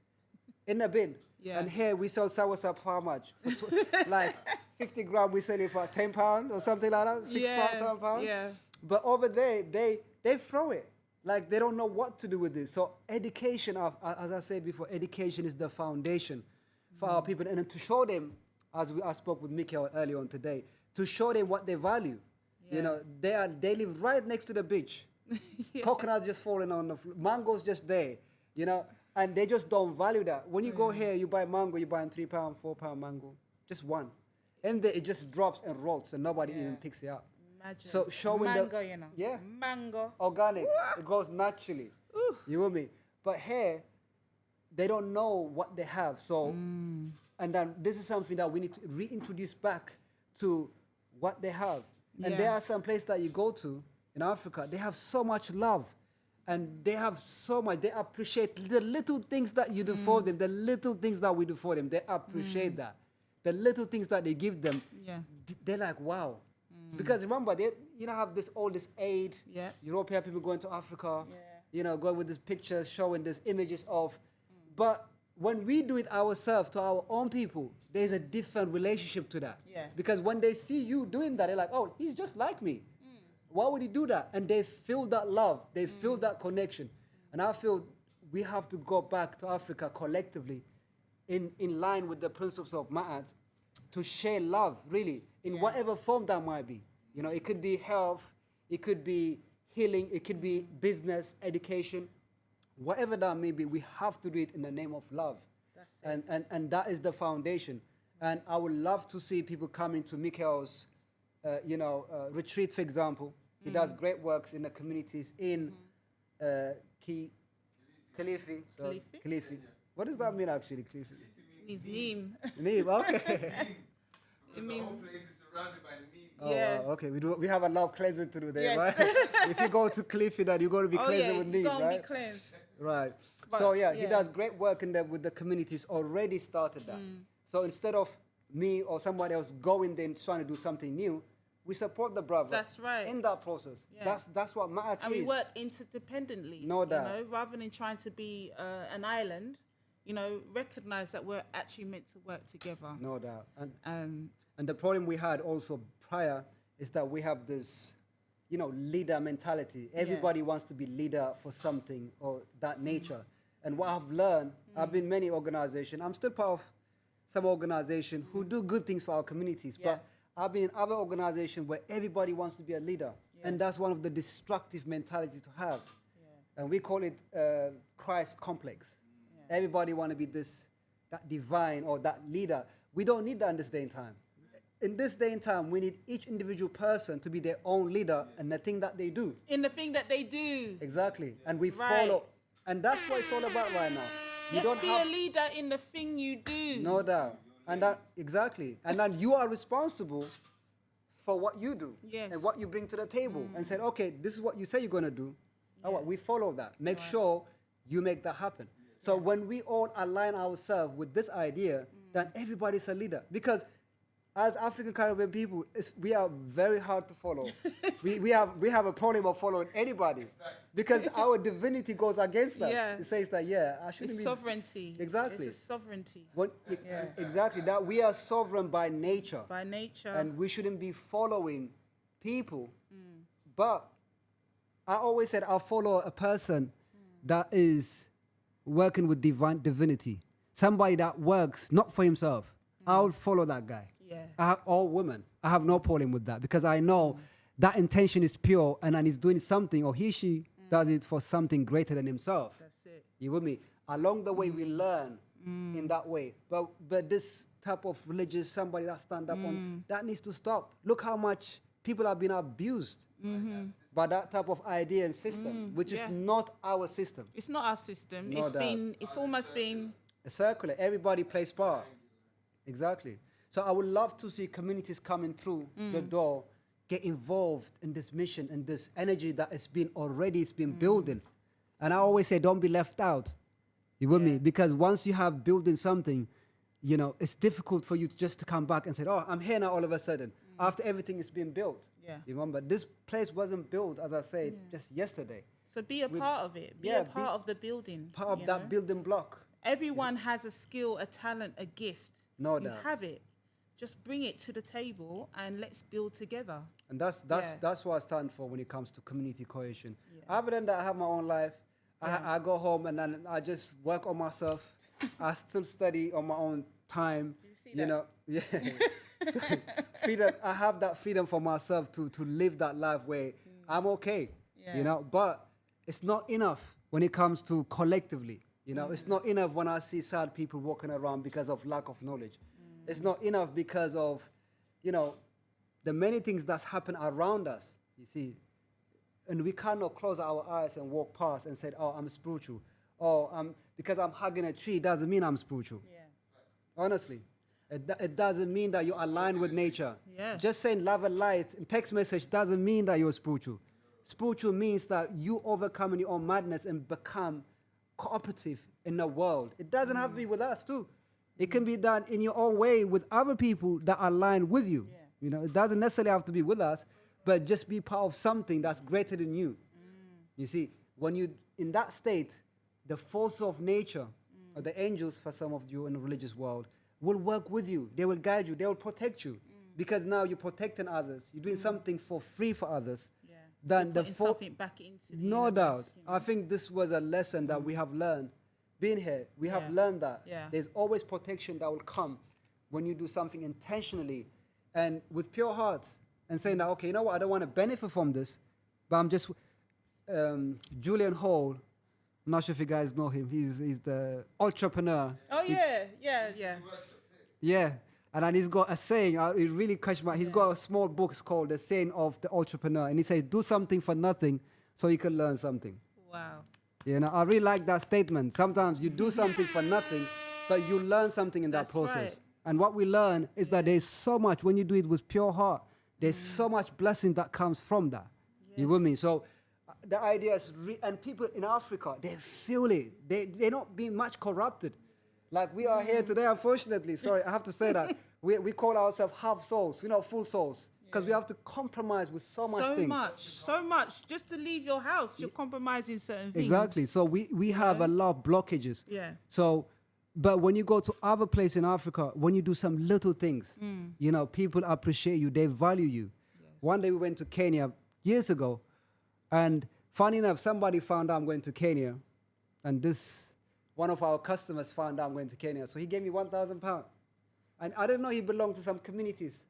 in a bin. Yeah. And here we sell soursop for how much? For like 50 grams, we sell it for £10 or something like that, £6, £7. Yeah. But over there, they throw it. Like they don't know what to do with this. So education, as I said before, education is the foundation for our people. And then to show them, as I spoke with Mikhail earlier on today, to show them what they value. Yeah. You know, they live right next to the beach. Coconuts just falling on the floor. Mangoes just there, you know, and they just don't value that. When you go here, you buy mango, you buy a £3, £4 mango, just one. And then it just drops and rots and nobody even picks it up. Imagine. So showing mango, you know. yeah, Mango. organic, it grows naturally. You with me? But here, they don't know what they have. So, and then this is something that we need to reintroduce back to what they have. And Yeah. there are some places that you go to in Africa, they have so much love. And they have so much, they appreciate the little things that you do for them, the little things that we do for them. They appreciate that. The little things that they give them, Yeah. they're like, wow. Because remember, they have all this aid. Yeah. European people going to Africa, Yeah. going with these pictures, showing these images of. But when we do it ourselves to our own people, there's a different relationship to that. Yeah. Because when they see you doing that, they're like, oh, he's just like me. Why would he do that? And they feel that love. They feel that connection. And I feel we have to go back to Africa collectively in line with the principles of MAAT to share love, really, in whatever form that might be. It could be health, it could be healing, it could be business, education, whatever that may be, we have to do it in the name of love. That's it. And that is the foundation. And I would love to see people coming to Mikhail's retreat, for example. He does great works in the communities in Kilifi. Kilifi? Kilifi. What does that mean, actually, Kilifi? His name. Neem, okay. Because the mean- whole place is surrounded by neem. Oh, Yeah. wow, okay. We have a lot of cleansing to do there, Yes. right? If you go to Kilifi, then you're going to be Oh, cleansing yeah, with you're Neem, going to right? be cleansed. Right. But, So he yeah. does great work in there with the communities. Already started that. So instead of me or somebody else going there and trying to do something new, we support the brother. That's right. In that process. Yeah. That's what MAAT And is. we work interdependently. No doubt. Rather than trying to be an island, recognize that we're actually meant to work together. No doubt. Um, And the problem we had also prior is that we have this, leader mentality. Everybody wants to be leader for something or that nature. And what I've learned, I've been in many organizations. I'm still part of some organization who do good things for our communities. Yeah. But I've been in other organizations where everybody wants to be a leader. And that's one of the destructive mentality to have. And we call it Christ complex. Everybody want to be that divine or that leader. We don't need that in this day and time. In this day and time, we need each individual person to be their own leader in the thing that they do. in the thing that they do. Exactly. And we Right. follow. And that's what it's all about right now. You Yes, be a leader in the thing you do. no doubt. And that, exactly. And then you are responsible for what you do. Yes. And what you bring to the table. And said, okay, this is what you say you're going to do. All right, we follow that. Make sure you make that happen. So when we all align ourselves with this idea, then everybody's a leader. Because as African Caribbean people, we are very hard to follow. we have a problem of following anybody because our divinity goes against us. Yeah. It says that I shouldn't It's be sovereignty. Exactly. It's a sovereignty exactly that we are sovereign by nature, by nature. and we shouldn't be following people. But I always said I'll follow a person that is working with divinity, somebody that works not for himself. I'll follow that guy. Yeah. All women. I have no problem with that because I know that intention is pure and then he's doing something or she does it for something greater than himself. That's it. You with me? Along the way, we learn in that way. But this type of religious, somebody that stand up on, that needs to stop. Look how much people have been abused by that type of idea and system, which is not our system. It's not our system. No doubt. It's almost been. A circular. Everybody plays part. Exactly. So I would love to see communities coming through the door, get involved in this mission and this energy that it's been building. And I always say, don't be left out. You with me? Because once you have building something, it's difficult for you to come back and say, oh, I'm here now all of a sudden, after everything is being built. Yeah. You remember? This place wasn't built, as I said, just yesterday. So be a part of it. Be yeah, a part of the building. Part of that building block. Everyone has a skill, a talent, a gift. No You doubt. have it. Just bring it to the table and let's build together. And that's what I stand for when it comes to community cohesion. Yeah. Other than that, I have my own life. I go home and then I just work on myself. I still study on my own time. Did you see that? Yeah. So freedom. I have that freedom for myself to live that life where I'm okay. Yeah. But it's not enough when it comes to collectively. It's not enough when I see sad people walking around because of lack of knowledge. It's not enough because of, the many things that's happen around us, you see, and we cannot close our eyes and walk past and say, oh, I'm spiritual. Or because I'm hugging a tree doesn't mean I'm spiritual. Yeah. Honestly. It doesn't mean that you're aligned with nature. Yeah. Just saying love and light in text message doesn't mean that you're spiritual. Spiritual means that you overcome your own madness and become cooperative in the world. It doesn't have to be with us too. It can be done in your own way with other people that align with you. Yeah. You know, it doesn't necessarily have to be with us, but just be part of something that's greater than you. You see, when you in that state, the force of nature, or the angels for some of you in the religious world, will work with you. They will guide you. They will protect you. Because now you're protecting others. You're doing something for free for others. Yeah. Then You're putting something back into the no universe, doubt. you know. I think this was a lesson that we have learned. Being here, we have Yeah. learned that Yeah. there's always protection that will come when you do something intentionally and with pure heart and saying that, okay, you know what, I don't want to benefit from this, but I'm just, Julian Hall, I'm not sure if you guys know him, he's the entrepreneur. Oh, yeah, yeah, yeah. Yeah, and then he's got a saying, it really catch my, he's got a small book called The Saying of the Entrepreneur, and he says, do something for nothing so you can learn something. Wow. You know, I really like that statement. Sometimes you do something for nothing, but you learn something in that That's process. right. And what we learn is that there's so much, when you do it with pure heart, there's so much blessing that comes from that. You with me? So the idea is, and people in Africa, they feel it. They're not being much corrupted. Like we are here today, unfortunately. Sorry, I have to say that. We call ourselves half souls. We're not full souls. Because we have to compromise with so much things. So much. Just to leave your house, you're compromising certain things. Exactly. So we have a lot of blockages. Yeah. So, but when you go to other places in Africa, when you do some little things, you know, people appreciate you, they value you. Yes. One day we went to Kenya years ago, and funny enough, somebody found out I'm going to Kenya, and one of our customers found out I'm going to Kenya, so he gave me £1,000. And I didn't know he belonged to some communities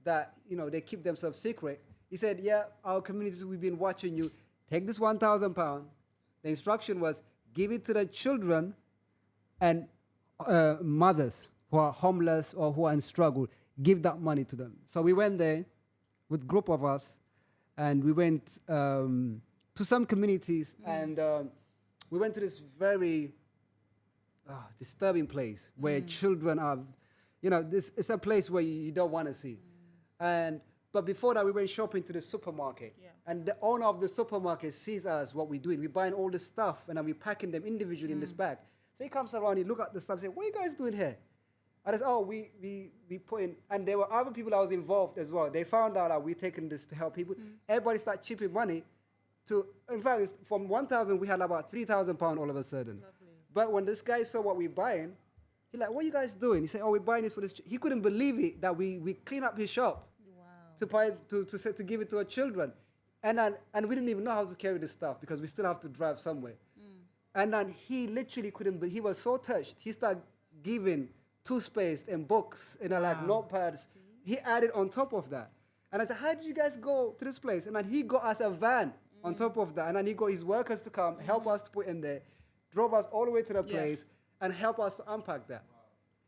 that, you know, they keep themselves secret. He said, yeah, our communities, we've been watching you. Take this £1,000. The instruction was, give it to the children and mothers who are homeless or who are in struggle. Give that money to them. So we went there with a group of us, and we went to some communities, and we went to this very disturbing place where children are, you know, it's a place where you don't want to see. But before that, we went shopping to the supermarket. Yeah. And the owner of the supermarket sees us, what we're doing. We're buying all the stuff, and then we're packing them individually in this bag. So he comes around, he look at the stuff, and say, what are you guys doing here? And I said, oh, we put in, and there were other people that was involved as well. They found out that we're taking this to help people. Everybody started chipping money to, in fact, from 1,000, we had about £3,000 all of a sudden. Lovely. But when this guy saw what we're buying, he like, what are you guys doing? He said, oh, we're buying this for this. He couldn't believe it that we clean up his shop Wow. to buy to give it to our children. And we didn't even know how to carry this stuff because we still have to drive somewhere. And then he literally couldn't, he was so touched. He started giving toothpaste and books and like notepads. He added on top of that. And I said, how did you guys go to this place? And then he got us a van on top of that. And then he got his workers to come, help us to put in there, drove us all the way to the place, and help us to unpack that.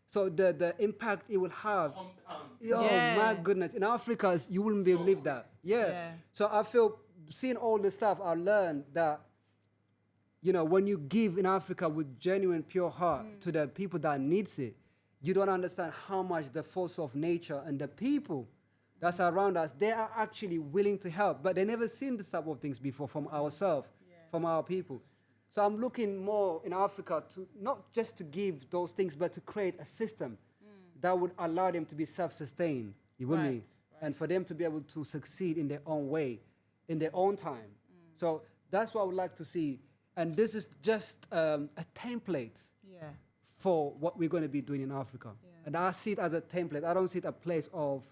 So the impact it will have. Oh my goodness. In Africa, you wouldn't believe that. Yeah. So I feel, seeing all this stuff, I learned that, you know, when you give in Africa with genuine, pure heart to the people that needs it, you don't understand how much the force of nature and the people that's around us, they are actually willing to help, but they never seen this type of things before from ourselves, from our people. So I'm looking more in Africa to not just to give those things, but to create a system that would allow them to be self-sustained. You with me? And for them to be able to succeed in their own way, in their own time. So that's what I would like to see. And this is just a template for what we're going to be doing in Africa. And I see it as a template. I don't see it a place of,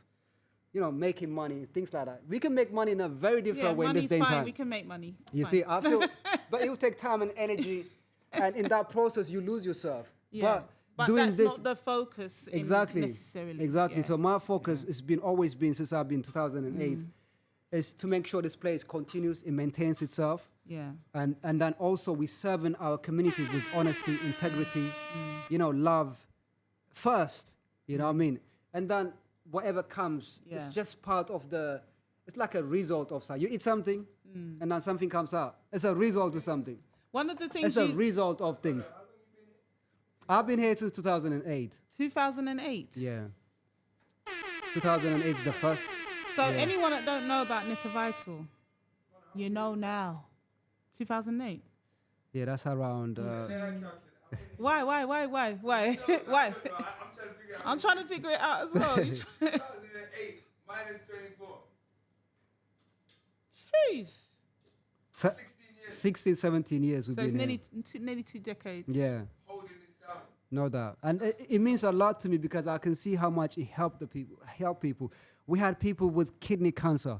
you know, making money, things like that. We can make money in a very different way in this day and time. We can make money. It's You fine. see, I feel, but it will take time and energy, and in that process, you lose yourself. But doing that's this, not the focus exactly, necessarily. exactly. So my focus has been always been since I've been 2008, is to make sure this place continues, it maintains itself, and then also we serving our communities with honesty, integrity, you know, love first. You know what I mean? And then whatever comes, it's Yeah. just part of the. It's like a result of something. You eat something, and then something comes out. It's a result of something. One of the things It's a result of things. I've been here since 2008. 2008. Yeah. 2008 is the first. So anyone that don't know about Nita Vital, you know now. 2008. Yeah, that's around. Why? Why? I'm trying to figure it out as well. 2008 minus 24. Jeez. se- 16 years 16, 17 years we've So it's been here. nearly 2 decades. Yeah, holding this down. no doubt. And it means a lot to me because I can see how much it helped people. We had people with kidney cancer.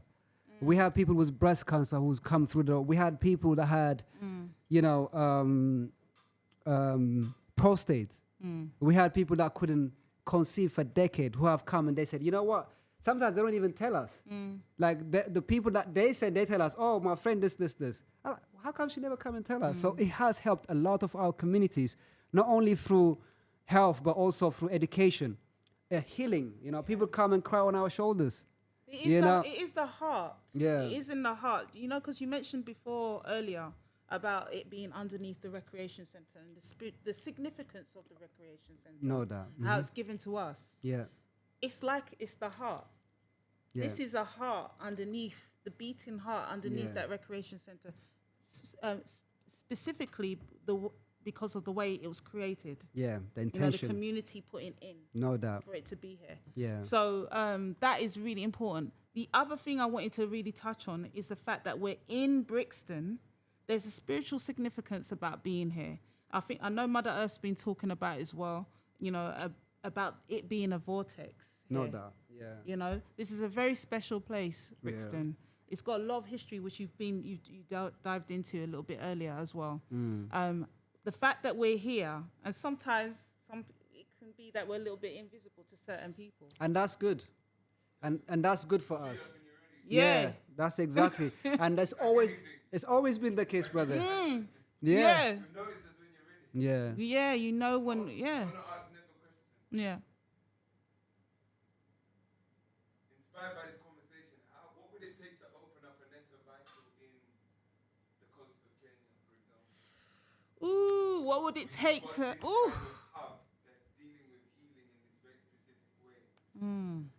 We had people with breast cancer who's come through the. We had people that had, prostate. We had people that couldn't conceive for decades who have come and they said, you know what? Sometimes they don't even tell us. Like the people that they said, they tell us, oh, my friend, this. I'm like, how come she never come and tell us? So it has helped a lot of our communities, not only through health, but also through education, healing. You know, people come and cry on our shoulders. It is the heart. Yeah. It is in the heart. You know, because you mentioned before earlier about it being underneath the recreation centre and the significance of the recreation centre. No doubt. How it's given to us. Yeah. It's like it's the heart. Yeah. This is a heart underneath, the beating heart underneath Yeah. that recreation centre. Specifically, because of the way it was created. Yeah, the You know, the intention. community putting in No doubt. for it to be here. Yeah. So that is really important. The other thing I wanted to really touch on is the fact that we're in Brixton. There's a spiritual significance about being here. I know Mother Earth's been talking about it as well, you know, about it being a vortex. No here. doubt. Yeah. You know, this is a very special place, Brixton. It's got a lot of history, which you dived into a little bit earlier as well. The fact that we're here, and sometimes it can be that we're a little bit invisible to certain people. And that's good. And that's good for us. Yeah. That's exactly. And it's always been the case, brother. Yeah. Yeah. You notice this when you're ready. Yeah. Yeah, you know when, yeah. I'm gonna ask Nick a question. Yeah. Inspired by this conversation, what would it take to open up a Neta Vital in the coast of Kenya, for example? Ooh, what would it take But to, this ooh. kind of hub that's dealing with healing in this very specific way.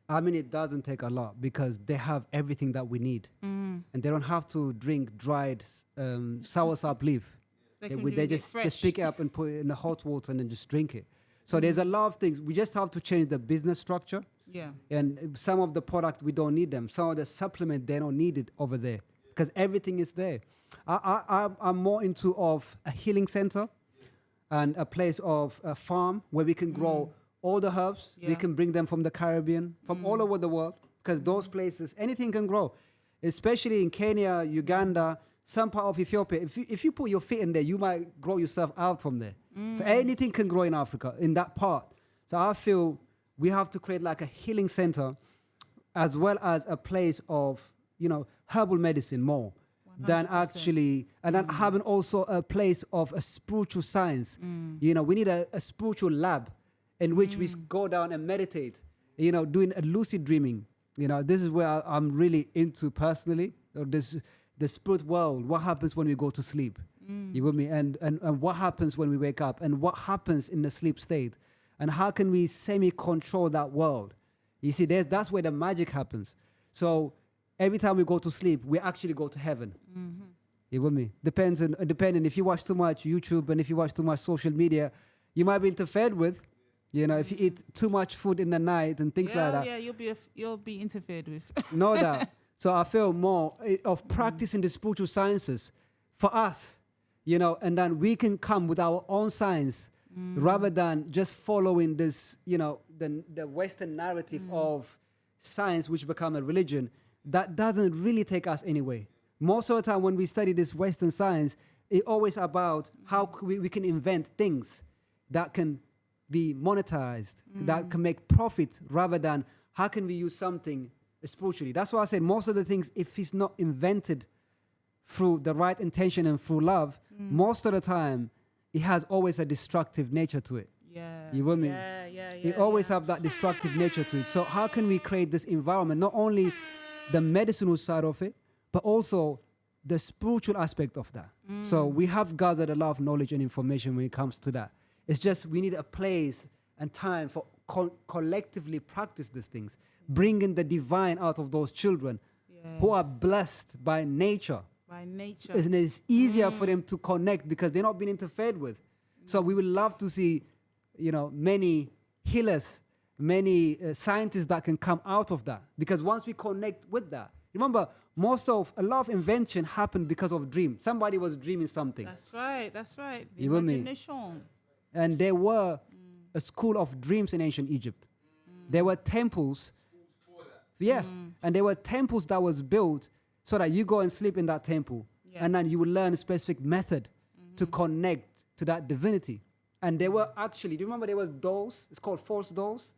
I mean, it doesn't take a lot because they have everything that we need. And they don't have to drink dried soursop leaf. They just pick it up and put it in the hot water and then just drink it. So there's a lot of things. We just have to change the business structure. Yeah. And some of the product, we don't need them. Some of the supplement, they don't need it over there because everything is there. I'm more into of a healing center and a place of a farm where we can grow all the herbs. We Yeah. can bring them from the Caribbean, from all over the world, because those places, anything can grow, especially in Kenya, Uganda, some part of Ethiopia. If you put your feet in there, you might grow yourself out from there. So anything can grow in Africa, in that part. So I feel we have to create like a healing center as well as a place of, herbal medicine more than 100%. actually, and then having also a place of a spiritual science. We need a spiritual lab in which we go down and meditate, doing a lucid dreaming. This is where I'm really into personally, the spirit world, what happens when we go to sleep. You with me? And what happens when we wake up and what happens in the sleep state and how can we semi-control that world? You see, that's where the magic happens. So every time we go to sleep, we actually go to heaven. You with me? Depending if you watch too much YouTube and if you watch too much social media, you might be interfered with. If you eat too much food in the night and things like that. Yeah, you'll be interfered with. No doubt. So I feel more of practicing the spiritual sciences for us, and then we can come with our own science rather than just following this, the Western narrative of science, which become a religion that doesn't really take us anywhere. Most of the time when we study this Western science, it's always about how we can invent things that can be monetized, that can make profit rather than how can we use something spiritually. That's why I said most of the things, if it's not invented through the right intention and through love, most of the time it has always a destructive nature to it. Yeah. You with me? Yeah. It always have that destructive nature to it. So how can we create this environment, not only the medicinal side of it, but also the spiritual aspect of that? So we have gathered a lot of knowledge and information when it comes to that. It's just we need a place and time for collectively practice these things, bringing the divine out of those children who are blessed by nature. By nature. And it's easier for them to connect because they're not being interfered with. So we would love to see, many healers, many scientists that can come out of that. Because once we connect with that, remember, a lot of invention happened because of dream. Somebody was dreaming something. That's right. The You with me? imagination. And there were a school of dreams in ancient Egypt. There were temples. Yeah. And there were temples that was built so that you go and sleep in that temple. Yeah. And then you would learn a specific method to connect to that divinity. And there were actually, do you remember there was doors? It's called false doors.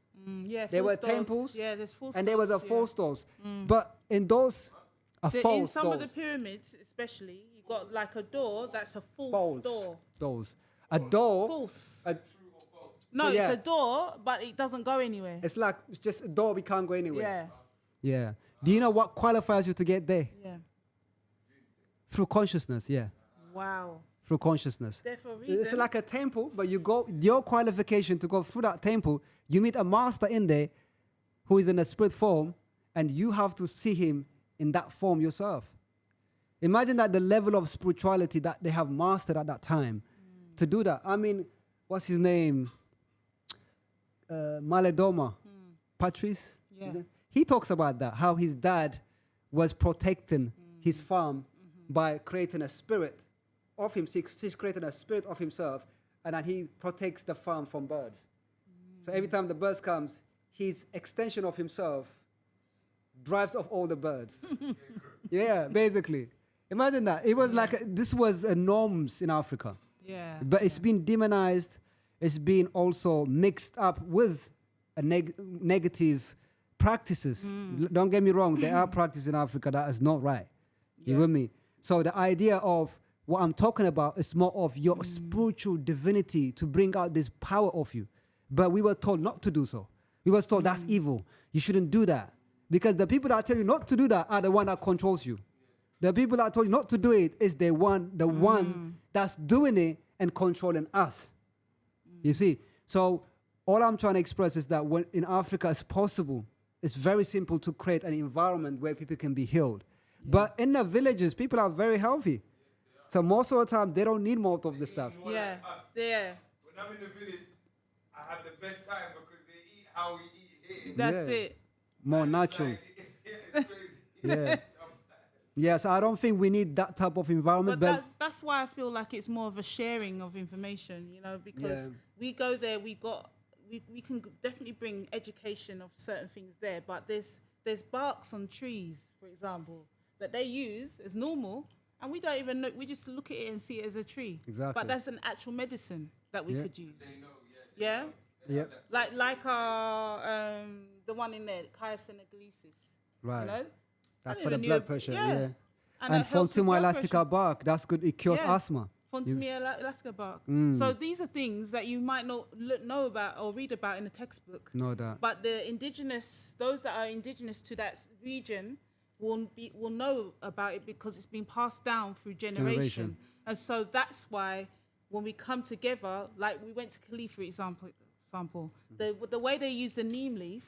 Yeah, There were false doors. temples. Yeah, there's false And there was a doors, false doors. But in those In false some doors. of the pyramids, especially, you got like a door that's a false door. Doors. A door. False. So, yeah. It's a door, but it doesn't go anywhere. It's just a door, we can't go anywhere. Yeah. Yeah. Do you know what qualifies you to get there? Yeah. Through consciousness, yeah. Wow. Through consciousness. There for a reason. It's like a temple, but your qualification to go through that temple, you meet a master in there who is in a spirit form, and you have to see him in that form yourself. Imagine that the level of spirituality that they have mastered at that time to do that. I mean, what's his name? Maledoma, Patrice. Yeah. He talks about that, how his dad was protecting his farm by creating a spirit of him. He's creating a spirit of himself, and then he protects the farm from birds. So every time the birds comes, his extension of himself drives off all the birds. Yeah, basically. Imagine that. It was like, this was a norms in Africa. Yeah. But it's been demonized. It's been also mixed up with a negative practices. Don't get me wrong. There are practices in Africa that is not right. You with me? So the idea of what I'm talking about is more of your spiritual divinity to bring out this power of you. But we were told not to do so. We were told that's evil. You shouldn't do that. Because the people that tell you not to do that are the one that controls you. The people that told you not to do it is the one that's doing it and controlling us. You see? So all I'm trying to express is that when in Africa it's possible, it's very simple to create an environment where people can be healed. But in the villages, people are very healthy. So most of the time, they don't need most of this stuff. Yeah. Yeah. When I'm in the village, I have the best time because they eat how we eat here. That's Yeah. it. More natural. It's crazy. Yeah. Yes, I don't think we need that type of environment. But That's why I feel like it's more of a sharing of information, because we go there, we can definitely bring education of certain things there, but there's barks on trees, for example, that they use as normal, and we don't even know, we just look at it and see it as a tree. Exactly. But that's an actual medicine that we could use. They know, Yeah? yeah, Like our, the one in there, Senegalese. right. You know? That I for the never knew blood it- pressure, yeah. yeah. And And that helps with Fontuma blood elastica pressure. bark, that's good. It cures Yeah. asthma. Fontamia Alaska bark. So these are things that you might not know about or read about in a textbook. No doubt. But those that are indigenous to that region will know about it because it's been passed down through generation. And so that's why when we come together, like we went to Kali, for example, the way they use the neem leaf,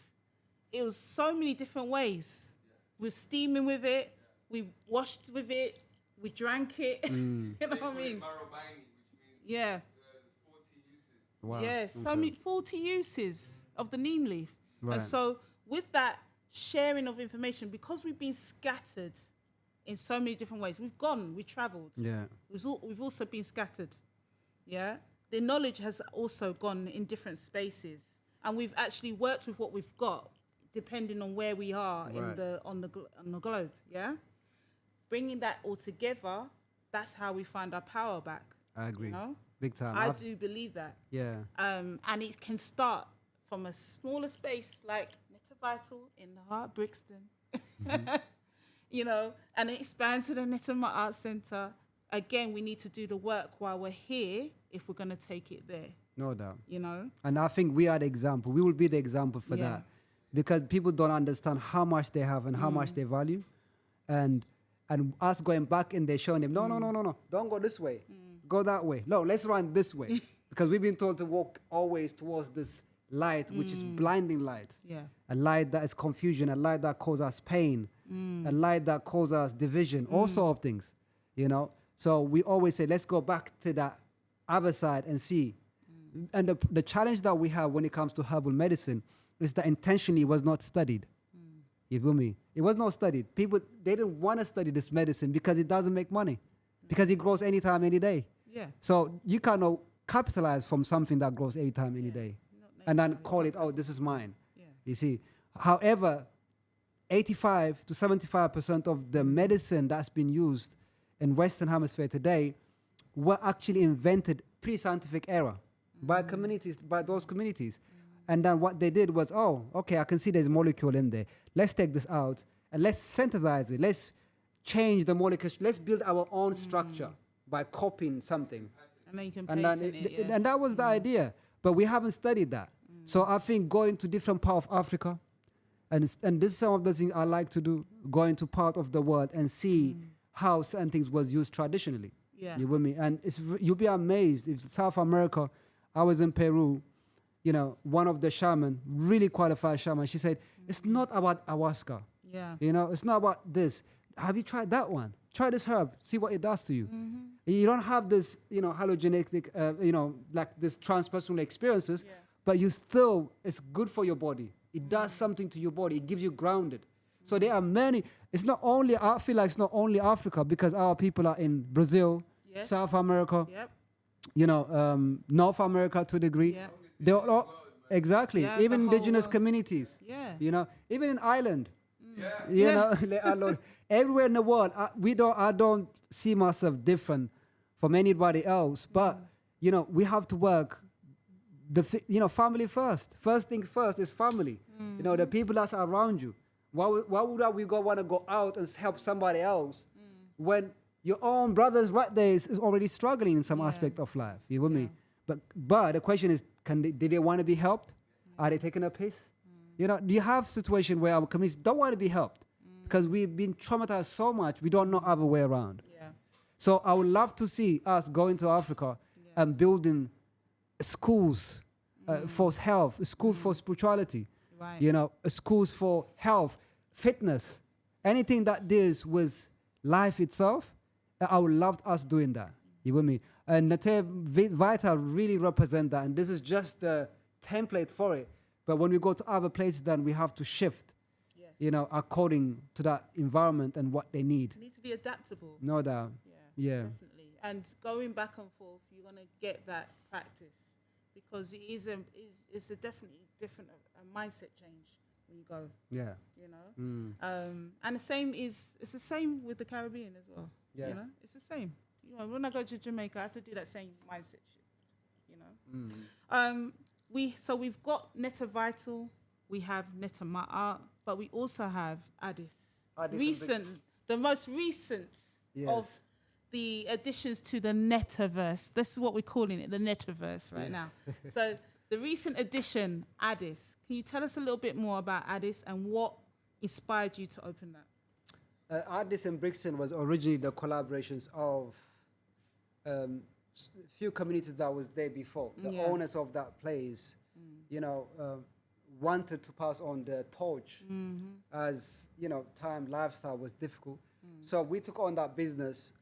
it was so many different ways. We're steaming with it, we washed with it, we drank it. You know what I mean? Marobaini, which means Yeah. 40 uses. Wow. Yeah, so many 40 uses of the neem leaf. Right. And so with that sharing of information, because we've been scattered in so many different ways, we've traveled. Yeah. We've also been scattered. Yeah. The knowledge has also gone in different spaces. And we've actually worked with what we've got, depending on where we are Right. on the globe. Yeah. Bringing that all together, that's how we find our power back. I agree. You know? Big time. I do believe that. Yeah. And it can start from a smaller space like Netta Vital in the heart of Brixton, and expand to the Netta MAAT Centre. Again, we need to do the work while we're here if we're going to take it there. No doubt. You know. And I think we are the example. We will be the example for Yeah. that, because people don't understand how much they have and how much they value, and us going back and they're showing them, no, don't go this way, go that way. No, let's run this way, because we've been told to walk always towards this light, which is blinding light, Yeah. a light that is confusion, a light that causes us pain, a light that causes us division, all sort of things, you know. So we always say, let's go back to that other side and see. And the challenge that we have when it comes to herbal medicine is that intentionally was not studied. You feel me? It was not studied. People, they didn't want to study this medicine because it doesn't make money, because it grows anytime, any day. Yeah. So you cannot capitalize from something that grows anytime, any day, and then call it, oh, this is mine. Yeah. You see. However, 85 to 75% of the medicine that's been used in Western Hemisphere today were actually invented pre-scientific era by communities, by those communities. And then what they did was, oh, okay, I can see there's a molecule in there. Let's take this out and let's synthesize it. Let's change the molecules. Let's build our own structure by copying something. And then you can And, patent then it. Yeah. and that was the idea. But we haven't studied that. So I think going to different part of Africa, and this is some of the things I like to do, going to part of the world and see how certain things was used traditionally. Yeah. You with me? And you'll be amazed. If South America, I was in Peru, you know, one of the shaman, really qualified shaman, she said, it's not about ayahuasca. Yeah. You know, it's not about this. Have you tried that one? Try this herb, see what it does to you. You don't have this, you know, hallucinogenic, you know, like this transpersonal experiences, but you still, it's good for your body. It does something to your body. It gives you grounded. So there are many, it's not only, I feel like it's not only Africa, because our people are in Brazil, Yes. South America, Yep. you know, North America to a degree. Yep. They're all, exactly, Yeah, even the whole indigenous world. communities, Yeah. you know, even in Ireland. Yeah. You Yeah. know, let alone everywhere in the world. I don't see myself different from anybody else. But you know, we have to work. You know, family first. First thing first is family. You know, the people that's around you. Why would we want to go out and help somebody else when your own brothers right there is already struggling in some aspect of life? You with me? But the question is, did they want to be helped? Are they taking a piss? You know, do you have situation where our communities don't want to be helped because we've been traumatized so much we don't know other way around? Yeah. So I would love to see us going to Africa and building schools for health, a school for spirituality, Right. you know, schools for health, fitness, anything that deals with life itself. I would love us doing that. You with me? And Nate Vita really represent that, and this is just the template for it. But when we go to other places, then we have to shift, Yes. you know, according to that environment and what they need. You need to be adaptable. No doubt. Yeah. Definitely. And going back and forth, you're gonna get that practice because it's a definitely different a mindset change when you go. Yeah. You know. And it's the same with the Caribbean as well. Yeah. You know, it's the same. You know, when I go to Jamaica, I have to do that same mindset shift. You know. We've got Netta Vital, we have Netta MAAT, but we also have Addis. The most recent of the additions to the Netaverse. This is what we're calling it, the Netaverse right now. So the recent addition, Addis. Can you tell us a little bit more about Addis and what inspired you to open that? Addis and Brixton was originally the collaborations of few communities that was there before. The owners of that place, you know, wanted to pass on the torch as, you know, lifestyle was difficult. So we took on that business,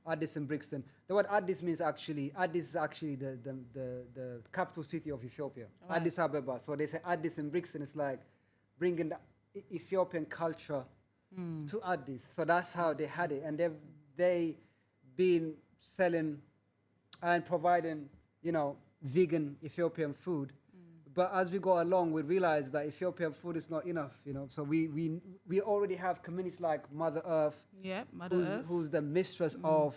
Addis and Brixton. The word Addis means Addis is actually the capital city of Ethiopia, right. Addis Ababa. So they say Addis and Brixton is like bringing the Ethiopian culture to Addis. So that's how they had it. And they've been selling and providing, you know, vegan Ethiopian food. But as we go along, we realize that Ethiopian food is not enough, you know. So we already have communities like Mother Earth, who's the mistress of,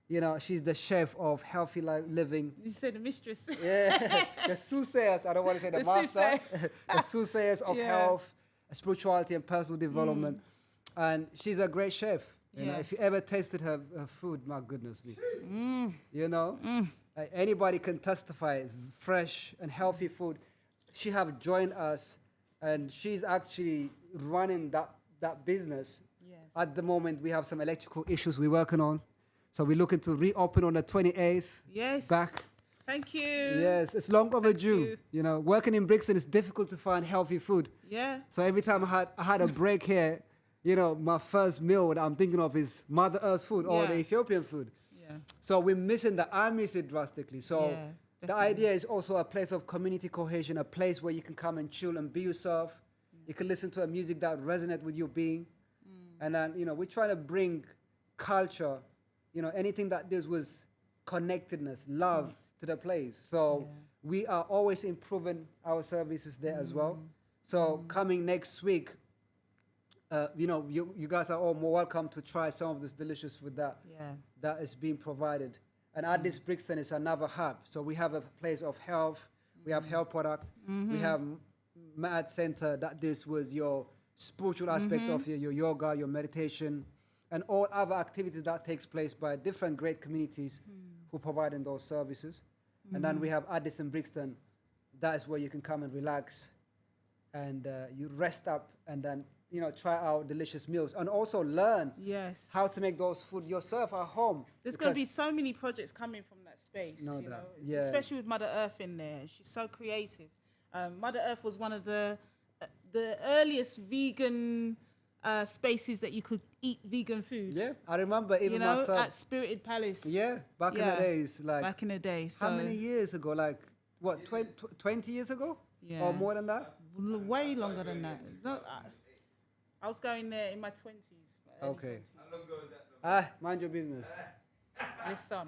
you know, she's the chef of healthy living. You said the mistress. Yeah, the soothsayers. I don't want to say the master. The soothsayers of health, spirituality, and personal development. And she's a great chef. You know, if you ever tasted her food, my goodness me. You know, Anybody can testify. Fresh and healthy food. She have joined us, and she's actually running that business. Yes. At the moment, we have some electrical issues we're working on, so we're looking to reopen on the 28th. Yes. Back. Thank you. Yes, it's long overdue. You know, working in Brixton is difficult to find healthy food. Yeah. So every time I had a break here, you know, my first meal that I'm thinking of is Mother Earth's food or the Yeah. Ethiopian food. Yeah. So we're missing that. I miss it drastically. So Yeah, the definitely. idea is also a place of community cohesion, a place where you can come and chill and be yourself. You can listen to a music that resonates with your being. And then, you know, we're trying to bring culture, you know, anything that deals with connectedness, love to the place. So we are always improving our services there as well. So coming next week, you know, you guys are all more welcome to try some of this delicious food that is being provided. And at this Brixton is another hub. So we have a place of health. We have health product. We have MAAT Center that this was your spiritual aspect of your yoga, your meditation, and all other activities that takes place by different great communities who provide in those services. And then we have Addis and Brixton. That is where you can come and relax and you rest up and then, you know, try out delicious meals and also learn how to make those food yourself at home. There's going to be so many projects coming from that space, No you doubt. know, Yeah. especially with Mother Earth in there. She's so creative. Mother Earth was one of the earliest vegan spaces that you could eat vegan food. Yeah, I remember even You know, myself. at Spirited Palace. Yeah, back in the days. Like, back in the day. So how many years ago? Like, what, 20 years ago? Yeah. Or more than that? Way longer than that. No, I was going there in my 20s. my early Okay. 20s. How long ago is that? Mind your business. Listen,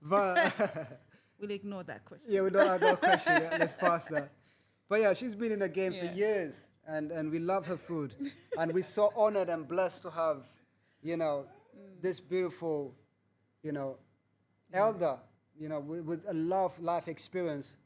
But we'll ignore that question. yeah, we don't have no question. Yeah, let's pass that. But yeah, she's been in the game for Yeah. years, and we love her food, and we're so honored and blessed to have, you know, this beautiful, you know, elder, you know, with a lot of life experience,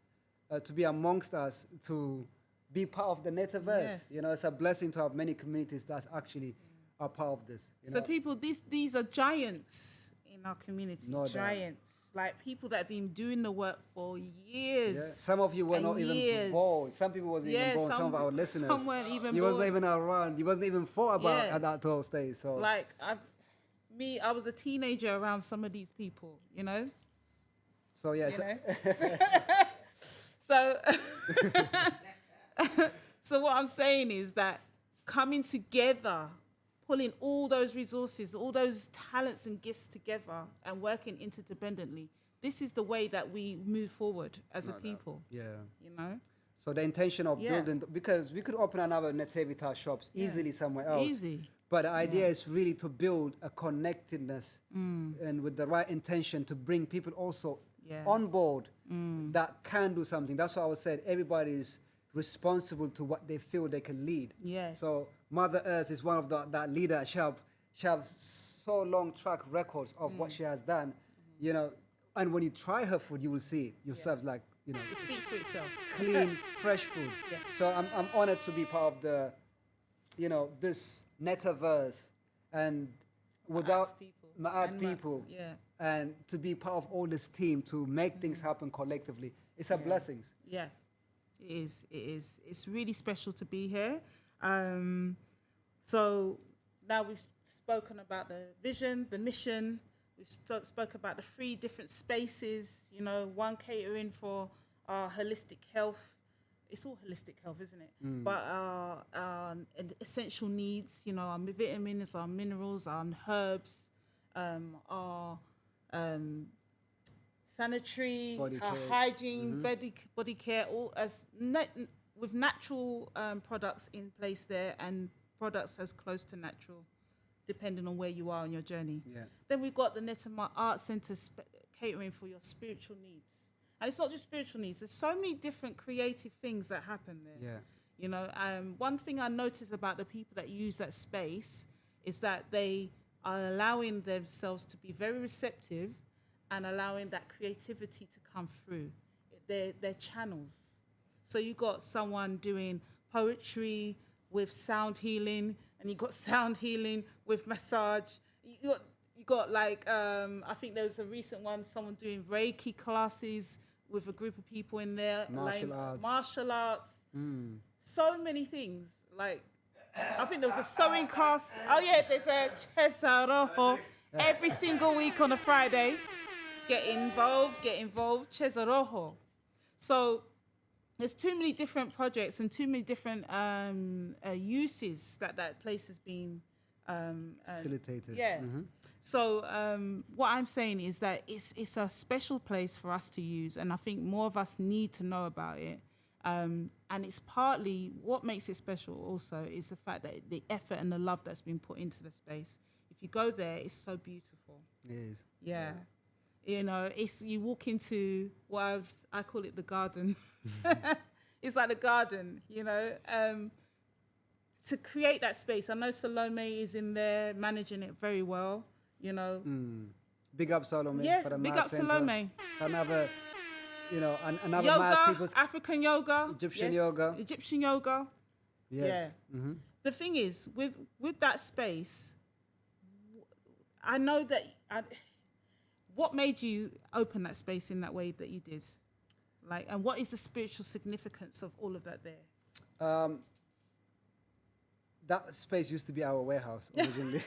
to be amongst us, to be part of the Netaverse. Yes. You know, it's a blessing to have many communities that actually are part of this. You So know? people, these are giants in our community. No doubt. Giants, like people that have been doing the work for years. Yeah. Some of you were and not even years. born. Some people wasn't even born. Some of our listeners. Some weren't even You born. wasn't even around. You wasn't even thought about Yeah. at that those days. So Like I was a teenager around some of these people. You know. so yeah. You So, know? So, so what I'm saying is that coming together, pulling all those resources, all those talents and gifts together and working interdependently, this is the way that we move forward as a people, yeah. you know? So the intention of Yeah. building, because we could open another Netavita shops easily somewhere else. Easy. But the idea is really to build a connectedness and with the right intention to bring people also Yeah. on board that can do something. That's why I was said everybody is responsible to what they feel they can lead. Yes. So Mother Earth is one of that leader. She have so long track records of what she has done, you know. And when you try her food, you will see it yourself, like, you know, It speaks for itself. clean, fresh food. Yes. So I'm honored to be part of the, you know, this Netaverse, and without people. MAAT And people, yeah. and to be part of all this team to make things happen collectively, it's a blessing. Yeah, it is. It is. It's really special to be here. So now we've spoken about the vision, the mission. We've spoke about the 3 different spaces. You know, one catering for our holistic health. It's all holistic health, isn't it? But our essential needs. You know, our vitamins, our minerals, our herbs, our sanitary, Body our care. hygiene, body care, all with natural products in place there and products as close to natural, depending on where you are on your journey. Yeah. Then we've got the Nirvana Art Centre catering for your spiritual needs. And it's not just spiritual needs. There's so many different creative things that happen there. Yeah. You know, one thing I notice about the people that use that space is that they are allowing themselves to be very receptive and allowing that creativity to come through. They're channels. So you got someone doing poetry with sound healing, and you got sound healing with massage. You got like, I think there was a recent one, someone doing Reiki classes with a group of people in there. Martial like, arts. Martial arts. So many things. Like, I think there was a sewing class. Oh yeah, there's a Cesarojo every single week on a Friday. Get involved. Cesarojo. So there's too many different projects and too many different uses that place has been Facilitated. yeah. So what I'm saying is that it's a special place for us to use, and I think more of us need to know about it. And it's partly what makes it special also is the fact that the effort and the love that's been put into the space. If you go there, it's so beautiful. It is. Yeah. You know, it's you walk into what I call it the garden. It's like the garden, you know. To create that space, I know Salome is in there managing it very well, you know. Big up Salome. Yes, for the big MAAT up Center. Another, Another, another yoga, MAAT people's African yoga, Egyptian yes, yoga. Egyptian yoga. Yes. Yeah. The thing is, with that space, I know that. What made you open that space in that way that you did? Like, and what is the spiritual significance of all of that there? That space used to be our warehouse originally.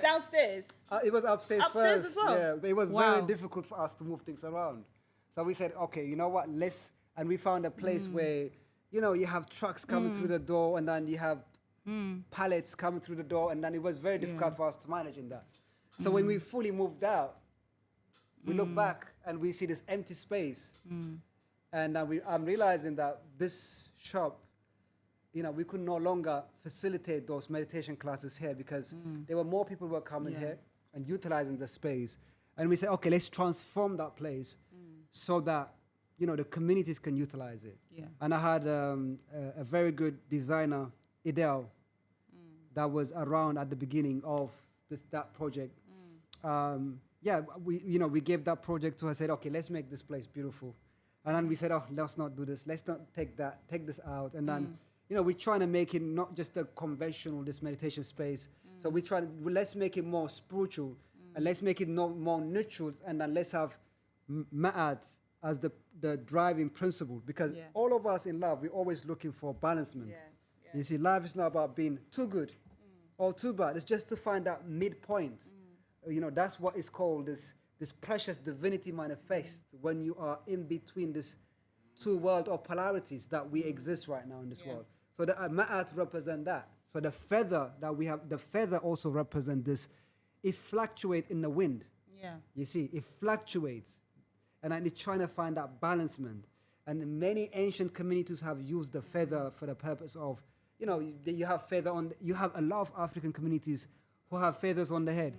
Downstairs. It was upstairs Upstairs first. as well? Yeah, but it was Wow. very difficult for us to move things around. So we said, okay, you know what? And we found a place where, you have trucks coming through the door, and then you have pallets coming through the door, and then it was very difficult for us to manage in that. So when we fully moved out, we look back and we see this empty space, and I'm realizing that this shop, we could no longer facilitate those meditation classes here because there were more people who were coming here and utilizing the space. And we said, okay, let's transform that place so that, the communities can utilize it. Yeah. And I had a very good designer, Idel, that was around at the beginning of that project. We gave that project to her, said, okay, let's make this place beautiful. And then we said, oh, let's not do this. Let's not take this out. And then, we're trying to make it not just a conventional, this meditation space. So let's make it more spiritual and let's make it more neutral. And then let's have MAAT as the driving principle, because all of us in life, we're always looking for balancement. You see, life is not about being too good or too bad. It's just to find that midpoint. That's what is called this precious divinity manifest, when you are in between this two world of polarities that we exist right now in this world. So the MAAT represent that. So the feather that we have, the feather also represent this. It fluctuates in the wind. Yeah. You see, it fluctuates. And then it's trying to find that balancement. And many ancient communities have used the feather for the purpose of, you have feather on, you have a lot of African communities who have feathers on the head.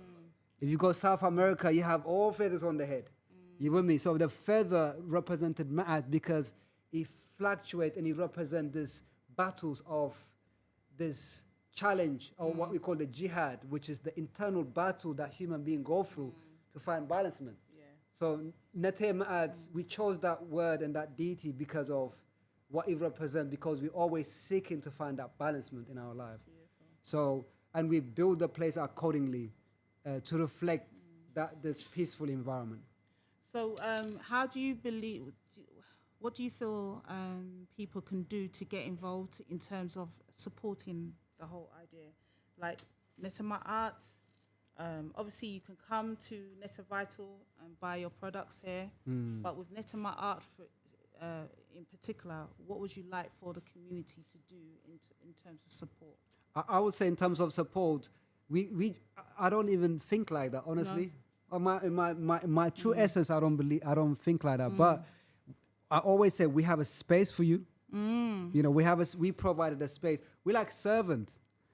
If you go South America, you have all feathers on the head. You with me? So the feather represented MAAT because it fluctuates and it represents this battles of this challenge, or what we call the jihad, which is the internal battle that human beings go through to find balancement. Yeah. So Nete MAAT, we chose that word and that deity because of what it represents, because we're always seeking to find that balancement in our life. So, and we build the place accordingly to reflect this peaceful environment. So how do you believe, what do you feel people can do to get involved in terms of supporting the whole idea? Like Neta MAAT, obviously you can come to Neta Vital and buy your products here, but with Neta MAAT in particular, what would you like for the community to do in terms of support? I would say in terms of support, I don't even think like that, honestly. No. My true essence, I don't think like that. But I always say we have a space for you. We provided a space. We like servant.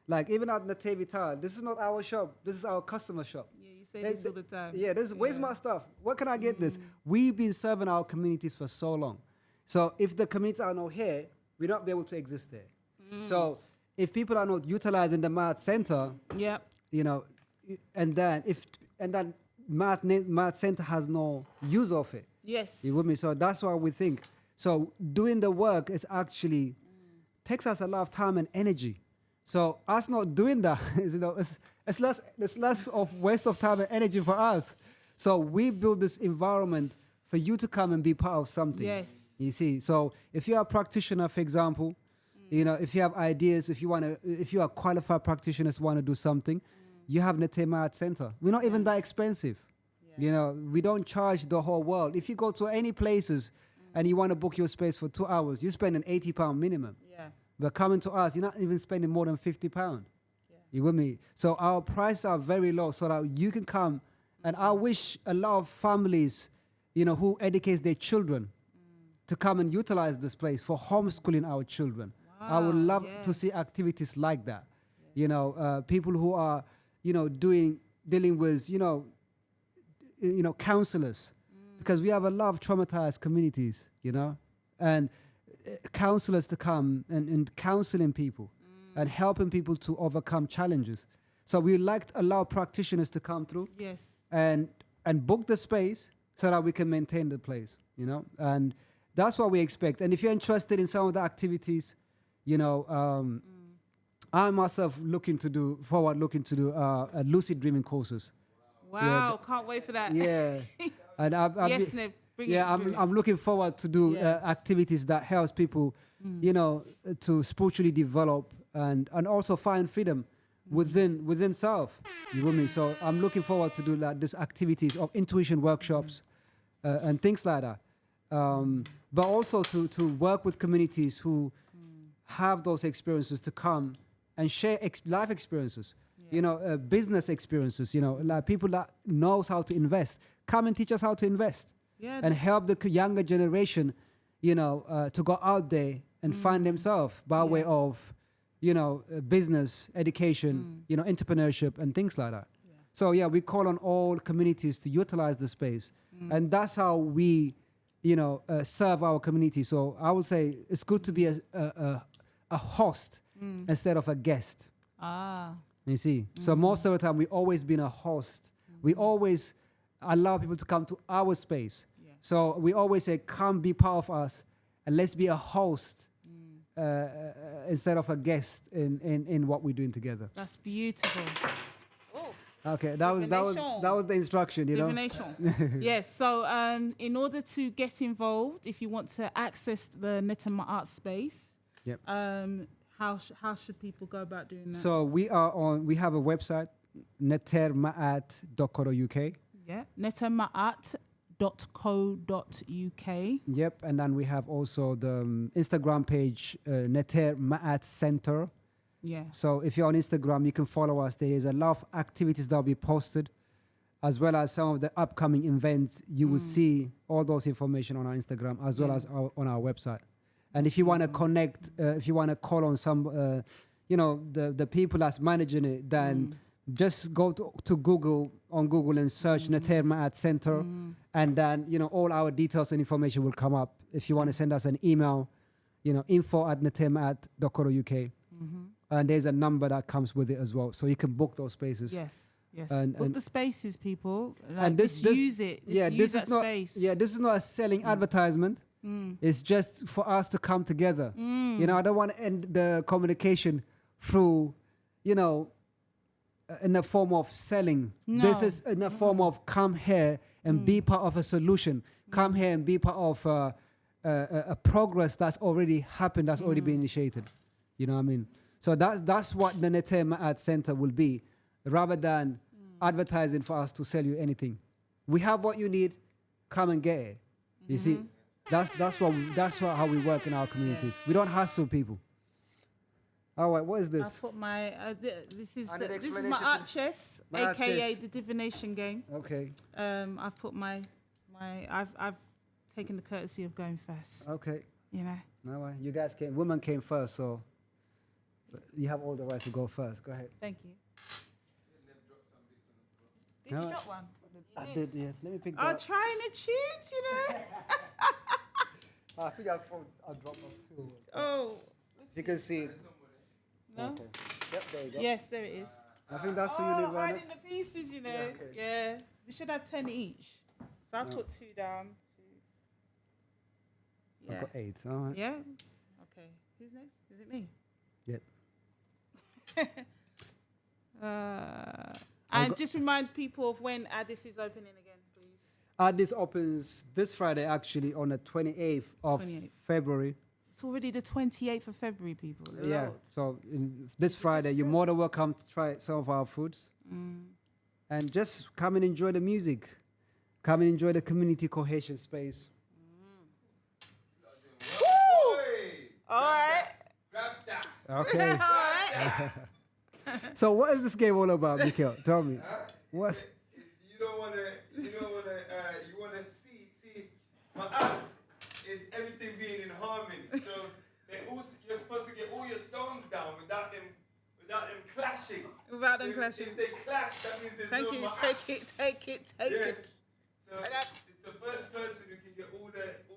Like even at Nate Vital, this is not our shop. This is our customer shop. Yeah, you say this all the time. Yeah, where's my stuff? Where can I get this? We've been serving our community for so long. So if the communities are not here, we'll not be able to exist there. So if people are not utilizing the MAAT Center, and then MAAT Center has no use of it. Yes. You with me? So that's why we think. So doing the work is actually takes us a lot of time and energy. So us not doing that, it's less of waste of time and energy for us. So we build this environment for you to come and be part of something. Yes. You see, so if you're a practitioner, for example, you know, if you have ideas, if you are qualified practitioners want to do something, you have MAAT Center. We're not even that expensive. You know, we don't charge the whole world. If you go to any places and you want to book your space for 2 hours, you spend an £80 minimum. Yeah. But coming to us, you're not even spending more than £50. Yeah. You with me? So our prices are very low so that you can come. And I wish a lot of families, you know, who educate their children to come and utilize this place for homeschooling our children. I would love to see activities like that. Yes. You know, people who are, you know, dealing with, you know, counselors, because we have a lot of traumatized communities, you know, and counselors to come and counseling people and helping people to overcome challenges. So we like to allow practitioners to come through, Yes, and book the space so that we can maintain the place, you know, and that's what we expect. And if you're interested in some of the activities, you know, I myself looking to do a lucid dreaming courses. wow, can't wait for that. Yeah, and Yes, Nev, bring it through. I'm looking forward to do activities that helps people, you know, to spiritually develop and also find freedom within self. You with me? So I'm looking forward to do like these activities of intuition workshops and things like that. But also to work with communities who have those experiences to come and share life experiences. You know, business experiences, you know, like people that knows how to invest. Come and teach us how to invest. Yeah, and help the younger generation, you know, to go out there and find themselves by way of, you know, business, education, you know, entrepreneurship and things like that. Yeah. So, yeah, we call on all communities to utilize the space. And that's how we, you know, serve our community. So I would say it's good to be a host instead of a guest. Ah. You see, so most of the time we always been a host. We always allow people to come to our space. Yeah. So we always say, come be part of us and let's be a host instead of a guest in what we're doing together. That's beautiful. Okay, that was the instruction, you know. Divination. Yes. So in order to get involved, if you want to access the MAAT space, yep. How should people go about doing that? So we have a website, netermaat.co.uk. Yeah, netermaat.co.uk. Yep, and then we have also the Instagram page, MAAT Center. Yeah. So if you're on Instagram, you can follow us. There is a lot of activities that will be posted, as well as some of the upcoming events. You will see all those information on our Instagram, as well as on our website. And if you want to connect, if you want to call on some, you know, the people that's managing it, then just go to Google and search MAAT Center, and then, you know, all our details and information will come up. If you want to send us an email, you know, info@netermaat.co.uk, and there's a number that comes with it as well, so you can book those spaces. Yes. Yes. And book the spaces, people. Like, and this use it. This is not. Space. Yeah, this is not a selling advertisement. It's just for us to come together. You know, I don't want to end the communication through, you know, in the form of selling. No. This is in the form of come here and be part of a solution. Come here and be part of a progress that's already happened, that's already been initiated. You know what I mean? So that's what the MAAT Center will be, rather than advertising for us to sell you anything. We have what you need. Come and get it. You see? That's how we work in our communities. Yeah. We don't hustle people. All right, what is this? I put my this is my art chess, aka the divination game. Okay. I've put I've taken the courtesy of going first. Okay. You know. No, you guys women came first, so you have all the right to go first. Go ahead. Thank you. Did you drop one? I did, yeah. Let me pick that I'm up. trying to cheat, you know. I think I dropped one too. Oh. You can see it. No? Okay. Yep, there you go. Yes, there it is. I think that's for you, Nirvana. Hiding the pieces, you know. Yeah, okay. Yeah. We should have 10 each. So I've put 2 down. 2. I've got 8. All right. Yeah? Okay. Who's next? Is it me? Yep. And just remind people of when Addis is opening again, please. This opens this Friday, actually, on the 28th of 28th. February. It's already the 28th of February, people. Yeah, Lord. so this Friday, you're more than welcome to try some of our foods. And just come and enjoy the music. Come and enjoy the community cohesion space. All right. Grab that. Okay. All right. So what is this game all about, Mikhail? Tell me. What? You wanna see MAAT is everything being in harmony. So you're supposed to get all your stones down without them clashing. Without So them clashing. If they clash, that means there's Thank no you. MAAT. Take it. Yes. So it's the first person who can get all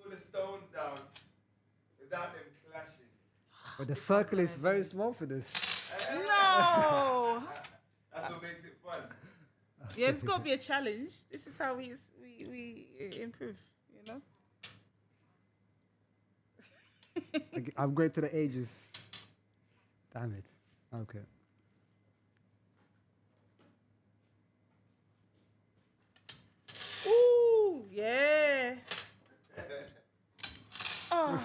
the stones down without them clashing. But the circle is very small for this. No. That's what makes it fun. Yeah, it's got to be a challenge. This is how we improve, you know? I'm going to the ages. Damn it. Okay. Ooh, yeah. Oh.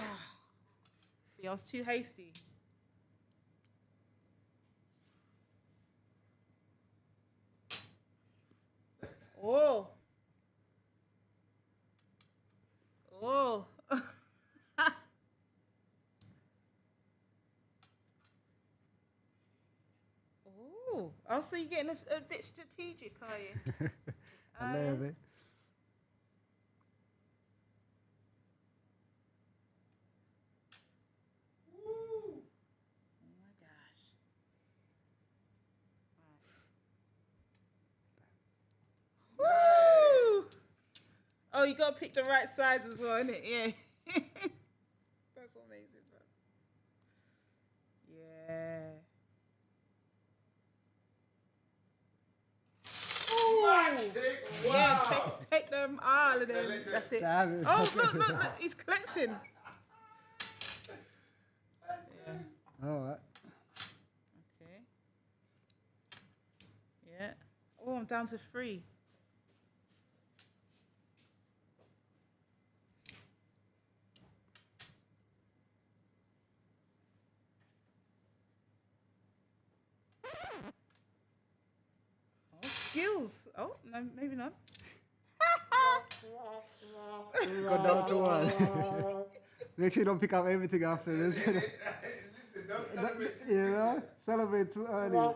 See, I was too hasty. Oh. Oh. Oh. Also, you're getting a bit strategic, are you? A little bit. Oh my gosh. Woo! Oh, you gotta pick the right size as well, innit? Yeah. That's what makes it fun. Yeah. Ooh. Wow. Yeah, take them all of them. That's it. Damn it. Oh, look, he's collecting. All right. Okay. Yeah. Oh, I'm down to 3. Oh, skills. Oh, no, maybe not. Go down to 1. Make sure you don't pick up everything after this. Listen, don't celebrate too You know? Celebrate too early. Yeah,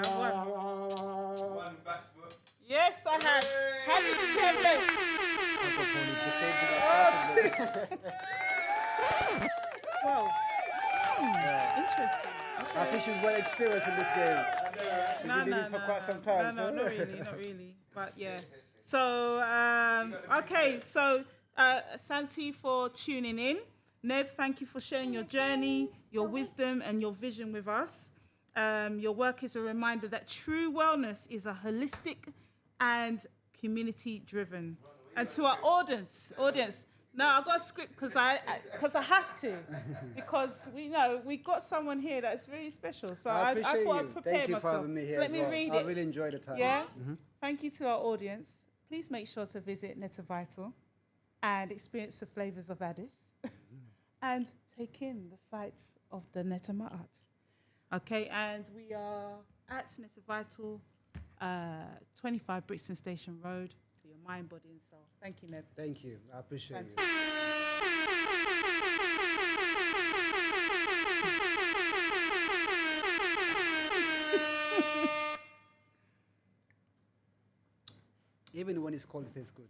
I won. One back foot. Yes, I have. How many did you have left? Whoa. Interesting. I think she's well experienced in this game. No, You've been doing it for quite some time. No, so- not really. But yeah. So, okay. So, Santi for tuning in. Neb, thank you for sharing your journey, your wisdom, and your vision with us. Your work is a reminder that true wellness is a holistic and community-driven. And to our audience, no, I've got a script because I have to, because we got someone here that's very special. So I appreciate thought you. I'd prepare Thank you myself. for having me here So let as me well. read I it. really enjoyed the time. Yeah. Thank you to our audience. Please make sure to visit Netta Vital and experience the flavors of Addis and take in the sights of the Netta MAAT. Okay, and we are at Netta Vital, 25 Brixton Station Road for your mind, body, and soul. Thank you, Neb. Thank you. I appreciate you. Even when it's cold, it tastes good.